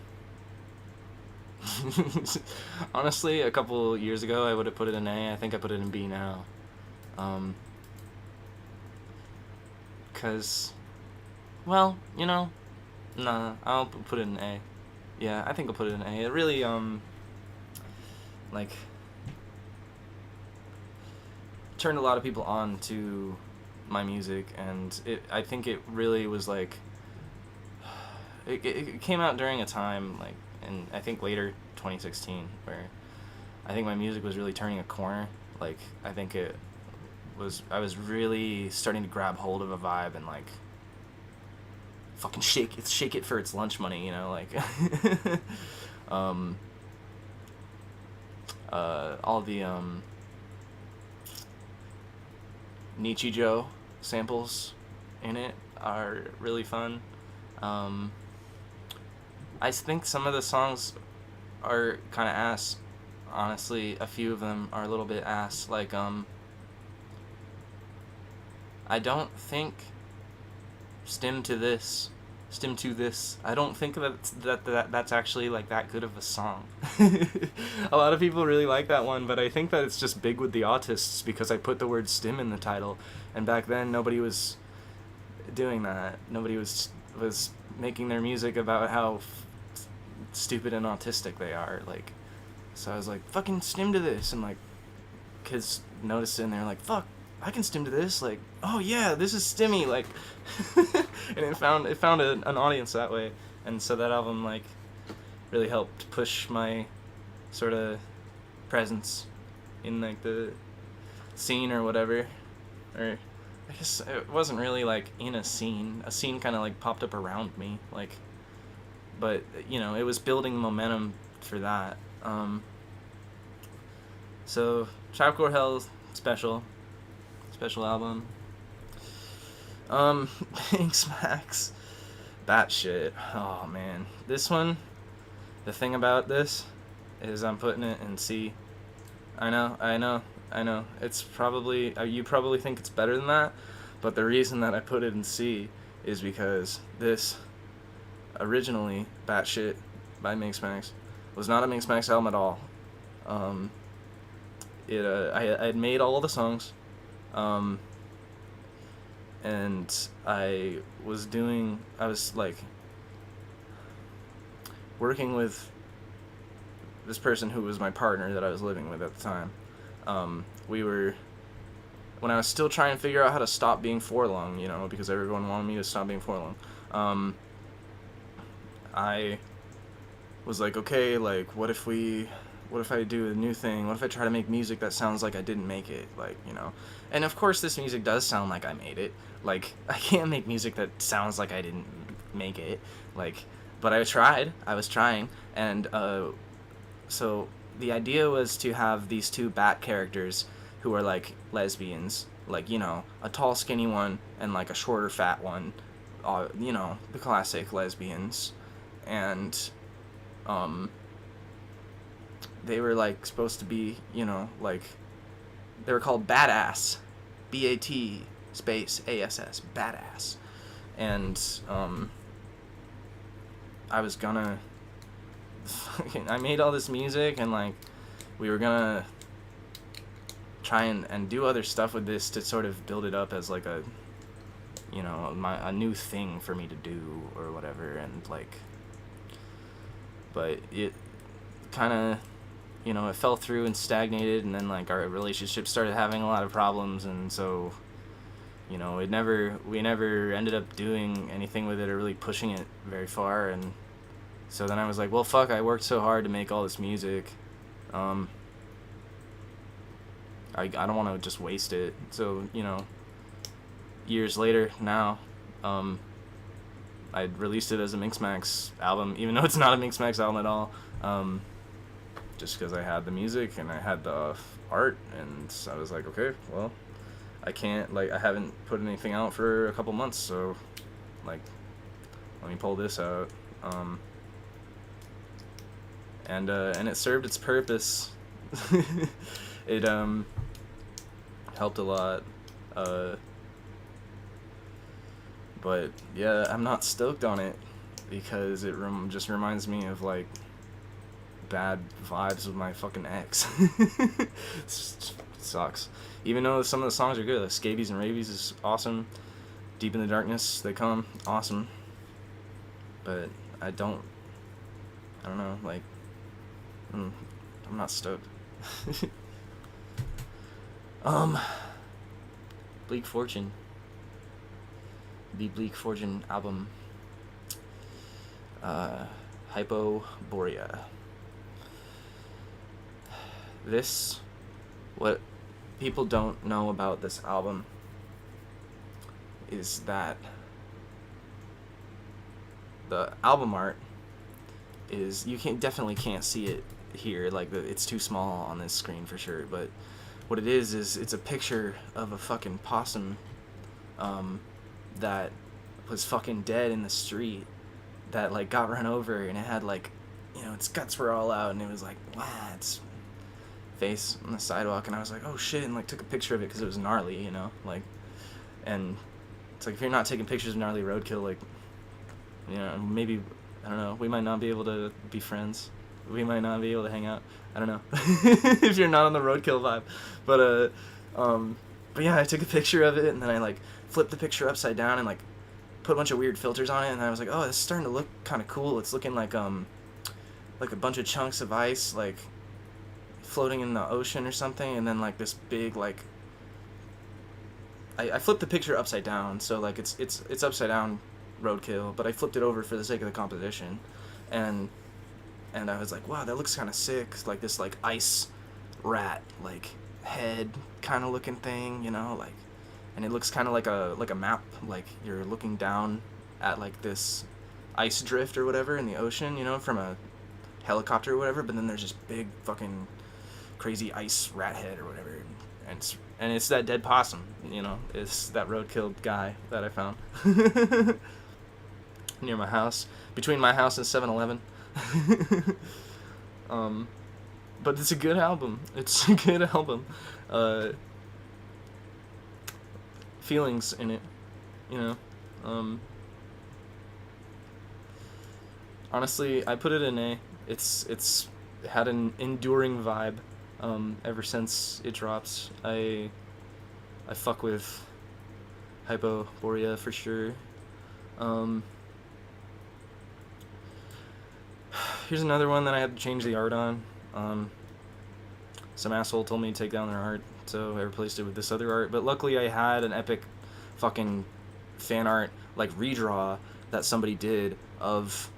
Honestly, a couple years ago I would have put it in A. I think I put it in B now. Cause, well, you know, nah, I'll put it in A. Yeah, I think I'll put it in A. It really, like, turned a lot of people on to my music, and I think it really was like, it came out during a time, like, and I think later 2016, where I think my music was really turning a corner. Like, I think I was really starting to grab hold of a vibe and, like, fucking shake it for its lunch money, you know, like, all the, Nichijou samples in it are really fun. I think some of the songs are kind of ass. Honestly, a few of them are a little bit ass. Like, I don't think Stim to This. I don't think that's actually, like, that good of a song. A lot of people really like that one, but I think that it's just big with the autists because I put the word stim in the title, and back then nobody was doing that. Nobody was making their music about how stupid and autistic they are. Like, so I was like, fucking stim to this, and, like, kids noticed it and they're like, fuck, I can stim to this, like, oh yeah, this is stimmy, like, and it found an audience that way, and so that album, like, really helped push my sort of presence in, like, the scene or whatever, or I guess it wasn't really, like, in a scene kind of, like, popped up around me, like, but, you know, it was building momentum for that. So Trapcore Hell special album. Thanks Max. Batshit. Oh man, this one, the thing about this is I'm putting it in C. I know. It's probably, you probably think it's better than that, but the reason that I put it in C is because this, originally, Batshit by Minx was not a Minx album at all. I had made all of the songs, and I was like working with this person who was my partner that I was living with at the time. When I was still trying to figure out how to stop being forlong, you know, because everyone wanted me to stop being forlong, I was like, okay, like, what if I do a new thing? What if I try to make music that sounds like I didn't make it? Like, you know. And of course this music does sound like I made it. Like, I can't make music that sounds like I didn't make it. Like, but I was trying. And, so the idea was to have these two Bat characters who are, like, lesbians. Like, you know, a tall, skinny one and, like, a shorter, fat one. You know, the classic lesbians. And, they were, like, supposed to be, you know, like, they were called Badass. B-A-T space A-S-S. Badass. And, I was gonna, I made all this music, and, like, we were gonna try and do other stuff with this to sort of build it up as, like, a, you know, a new thing for me to do, or whatever, and, like, but it kind of, you know, it fell through and stagnated, and then, like, our relationship started having a lot of problems, and so, you know, we never ended up doing anything with it or really pushing it very far, and so then I was like, well, fuck, I worked so hard to make all this music, I don't want to just waste it. So, you know, years later now, I released it as a Mixmax album, even though it's not a Mixmax album at all. Just because I had the music and I had the art, and I was like, okay, well, I can't, like, I haven't put anything out for a couple months, so, like, let me pull this out. And it served its purpose. It helped a lot. But yeah, I'm not stoked on it because it just reminds me of, like, bad vibes with my fucking ex. It sucks. Even though some of the songs are good, like Scabies and Rabies is awesome. Deep in the Darkness They Come, awesome. But I don't know, like, I'm not stoked. Bleak Fortune. The Bleak Fortune album. Hypoborea. What people don't know about this album is that the album art is, you definitely can't see it here, like it's too small on this screen for sure, but what it is it's a picture of a fucking possum that was fucking dead in the street, that like got run over, and it had, like, you know, its guts were all out, and it was like, wow, its face on the sidewalk, and I was like, oh shit, and like took a picture of it because it was gnarly, you know, like, and it's like, if you're not taking pictures of gnarly roadkill, like, you know, maybe, I don't know, we might not be able to be friends, we might not be able to hang out, I don't know, if you're not on the roadkill vibe, but yeah, I took a picture of it, and then I like flipped the picture upside down and like put a bunch of weird filters on it, and I was like, oh, this is starting to look kind of cool. It's looking like a bunch of chunks of ice, like, floating in the ocean or something, and then like this big, like, I flipped the picture upside down, so like it's upside down roadkill, but I flipped it over for the sake of the composition, and I was like, wow, that looks kind of sick, like this like ice rat like head kind of looking thing, you know, like, and it looks kind of like a map, like you're looking down at like this ice drift or whatever in the ocean, you know, from a helicopter or whatever, but then there's this big fucking crazy ice rat head or whatever, and it's that dead possum, you know, it's that roadkill guy that I found near my house, between my house and 7-Eleven. But it's a good album. It's a good album. Feelings in it, you know. Honestly, I put it in A. It's had an enduring vibe ever since it drops. I fuck with Hypoborea for sure. Here's another one that I had to change the art on. Some asshole told me to take down their art, so I replaced it with this other art, but luckily I had an epic fucking fan art, like, redraw that somebody did of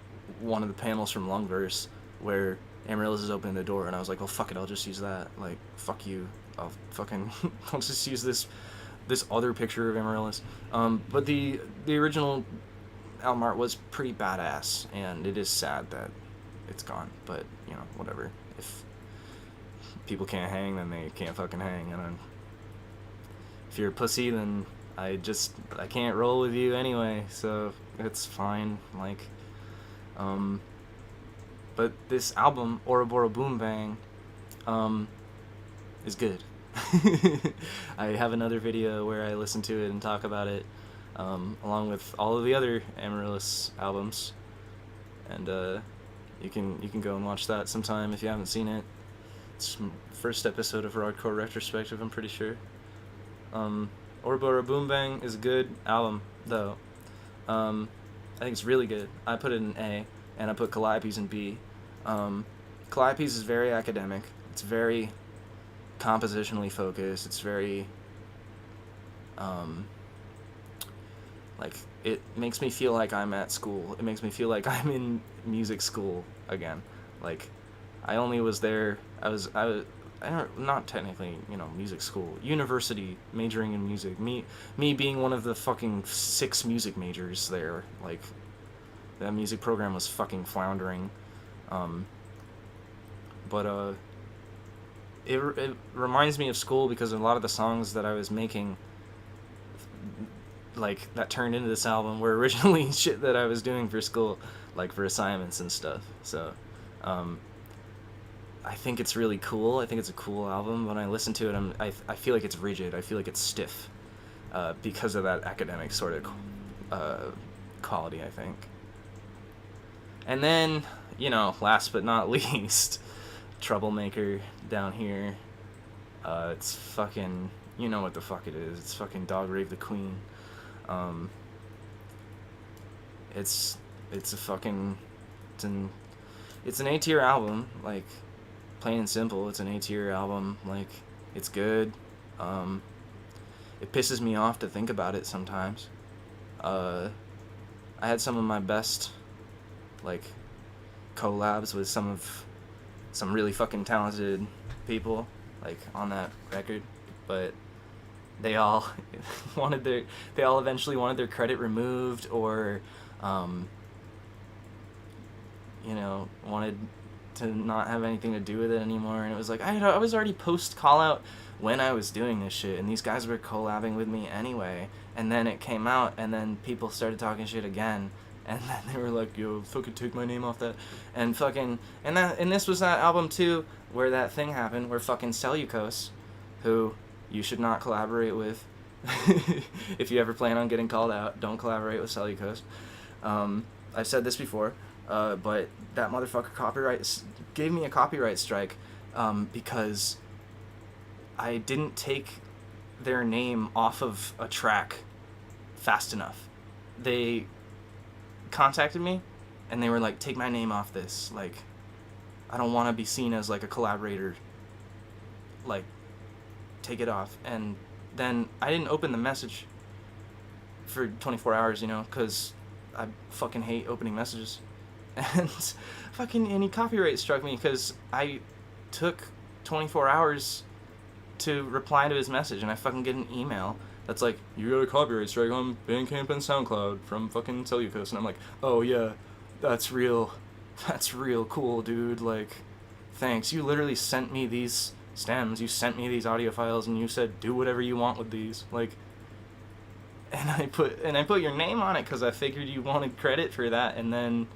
one of the panels from Lungverse where Amaryllis is opening the door, and I was like, well, fuck it, I'll just use that. Like, fuck you. I'll fucking I'll just use this other picture of Amaryllis. But the original album art was pretty badass, and it is sad that it's gone, but, you know, whatever. If people can't hang, then they can't fucking hang, and then if you're a pussy, then I can't roll with you anyway, so it's fine, like, but this album, Ouroboros Boom Bang, is good. I have another video where I listen to it and talk about it, along with all of the other Amaryllis albums, and you can go and watch that sometime if you haven't seen it. It's first episode of Rawrdcore Retrospective, I'm pretty sure. Ouroboros Boom Bang is a good album, though. I think it's really good. I put it in A, and I put Calliope's in B. Calliope's is very academic. It's very compositionally focused. It's very, like, it makes me feel like I'm at school. It makes me feel like I'm in music school again. Like, I only was there, I was not technically, you know, music school, university, majoring in music, me being one of the fucking 6 music majors there, like, That music program was fucking floundering. But it reminds me of school because a lot of the songs that I was making, like, that turned into this album were originally shit that I was doing for school, like for assignments and stuff. So I think it's really cool. I think it's a cool album. When I listen to it, I feel like it's rigid. I feel like it's stiff because of that academic sort of quality, I think. And then, you know, last but not least, Troublemaker down here. It's fucking, you know what the fuck it is. It's fucking Dog Rave the Queen. It's a fucking, it's an A-tier album, like, plain and simple. It's an A-tier album. Like, it's good. It pisses me off to think about it sometimes. I had some of my best, like, collabs with some really fucking talented people, like, on that record, but they all eventually wanted their credit removed, or you know, wanted to not have anything to do with it anymore. And it was like, I was already post call out when I was doing this shit, and these guys were collabing with me anyway, and then it came out, and then people started talking shit again, and then they were like, yo, fucking take my name off that, and fucking, and this was that album too, where that thing happened, where fucking Seleucos, who you should not collaborate with, if you ever plan on getting called out, don't collaborate with Seleucos. I've said this before, but that motherfucker gave me a copyright strike, because I didn't take their name off of a track fast enough. They contacted me, and they were like, take my name off this, like, I don't want to be seen as, like, a collaborator, like, take it off. And then I didn't open the message for 24 hours, you know, because I fucking hate opening messages. And he copyright struck me because I took 24 hours to reply to his message, and I fucking get an email that's like, you got a copyright strike on Bandcamp and SoundCloud from fucking Seleucos. And I'm like, oh yeah, that's real cool, dude, like, thanks. You literally sent me these stems, you sent me these audio files, and you said, do whatever you want with these, like, and I put your name on it because I figured you wanted credit for that. And then,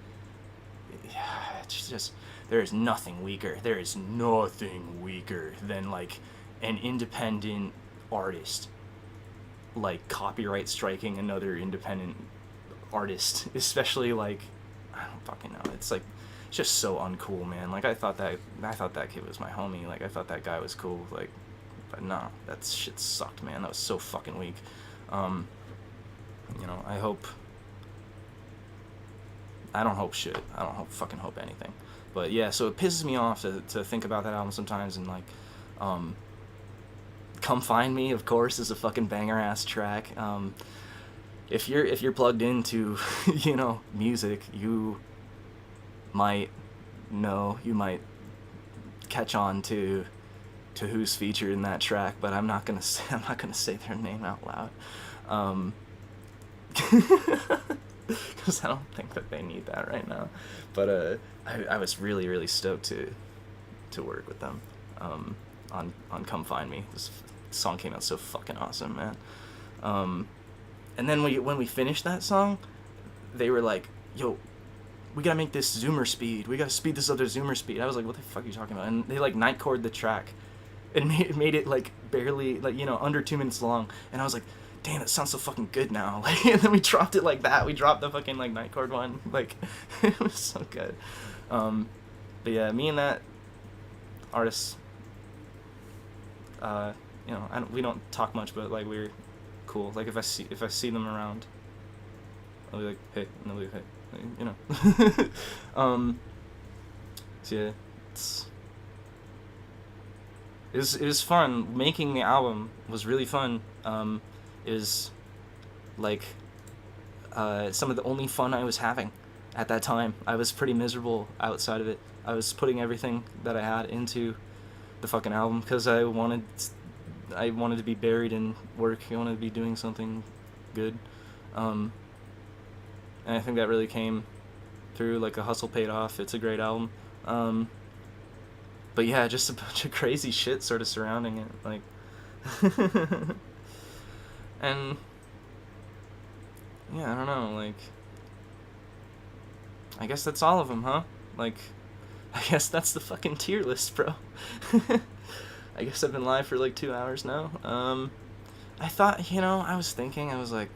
yeah, it's just, there is nothing weaker than, like, an independent artist, like, copyright striking another independent artist, especially, like, I don't fucking know, it's like, it's just so uncool, man. Like, I thought that kid was my homie, like, I thought that guy was cool, like, but nah, that shit sucked, man. That was so fucking weak. You know, I don't fucking hope anything. But yeah, so it pisses me off to think about that album sometimes, and, like, Come Find Me, of course, is a fucking banger ass track. If you're plugged into, you know, music, you might catch on to who's featured in that track, but I'm not gonna say their name out loud, because I don't think that they need that right now. But I was really, really stoked to work with them on Come Find Me. This song came out so fucking awesome, man. And then when we finished that song, they were like, yo, we gotta make this zoomer speed. We gotta speed this up to zoomer speed. I was like, what the fuck are you talking about? And they, like, night chord the track and made it, like, barely, like, you know, under 2 minutes long. And I was like, damn, it sounds so fucking good now. Like, and then we dropped it like that. We dropped the fucking, like, night chord one. Like, it was so good. But yeah, me and that artist, you know, we don't talk much, but, like, we're cool. Like, if I see them around, I'll be like, hey, and they'll be like, hey, you know. So yeah, it was fun. Making the album was really fun. It was, like, some of the only fun I was having at that time. I was pretty miserable outside of it. I was putting everything that I had into the fucking album because I wanted to be buried in work. I wanted to be doing something good. And I think that really came through. Like, A Hustle Paid Off. It's a great album. But yeah, just a bunch of crazy shit sort of surrounding it. Like, and yeah, I don't know. Like, I guess that's all of them, huh? Like, I guess that's the fucking tier list, bro. I guess I've been live for like 2 hours now. I thought, I was thinking, I was like,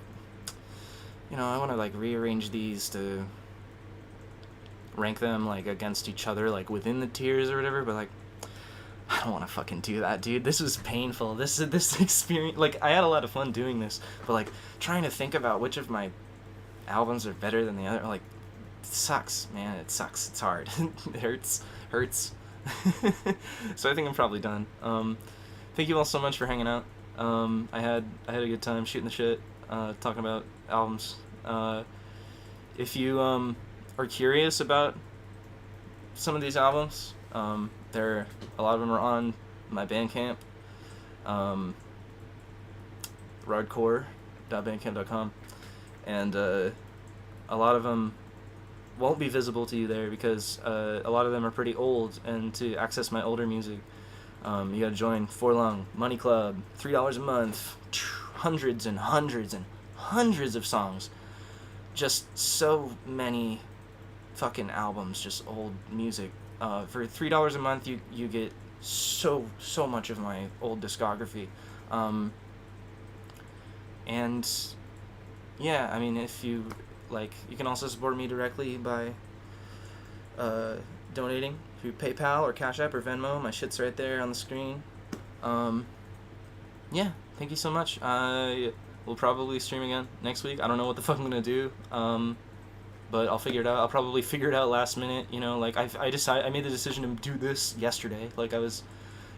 I want to like rearrange these to rank them like against each other, like within the tiers or whatever, but like, I don't want to fucking do that, dude. This was painful. This experience, like, I had a lot of fun doing this, but like trying to think about which of my albums are better than the other, like, it sucks, man. It sucks. It's hard. It hurts. So I think I'm probably done. Thank you all so much for hanging out. I had a good time shooting the shit, talking about albums. If you are curious about some of these albums, a lot of them are on my Bandcamp, Rawrdcore.bandcamp.com, and a lot of them won't be visible to you there because a lot of them are pretty old, and to access my older music, you gotta join Forlong Money Club, $3 a month, hundreds and hundreds and hundreds of songs, just so many fucking albums, just old music. For $3 a month, you get so much of my old discography, and yeah, I mean, if you like, you can also support me directly by donating through PayPal or Cash App or Venmo. My shit's right there on the screen. Yeah, thank you so much. We'll probably stream again next week. I don't know what the fuck I'm gonna do, but I'll figure it out. I'll probably figure it out last minute. Like, I made the decision to do this yesterday. Like, I was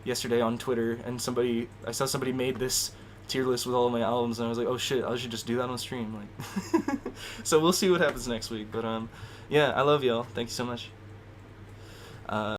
yesterday on Twitter, and I saw somebody made this tier list with all of my albums, and I was like, oh shit, I should just do that on stream. Like, so we'll see what happens next week. But yeah, I love y'all. Thank you so much.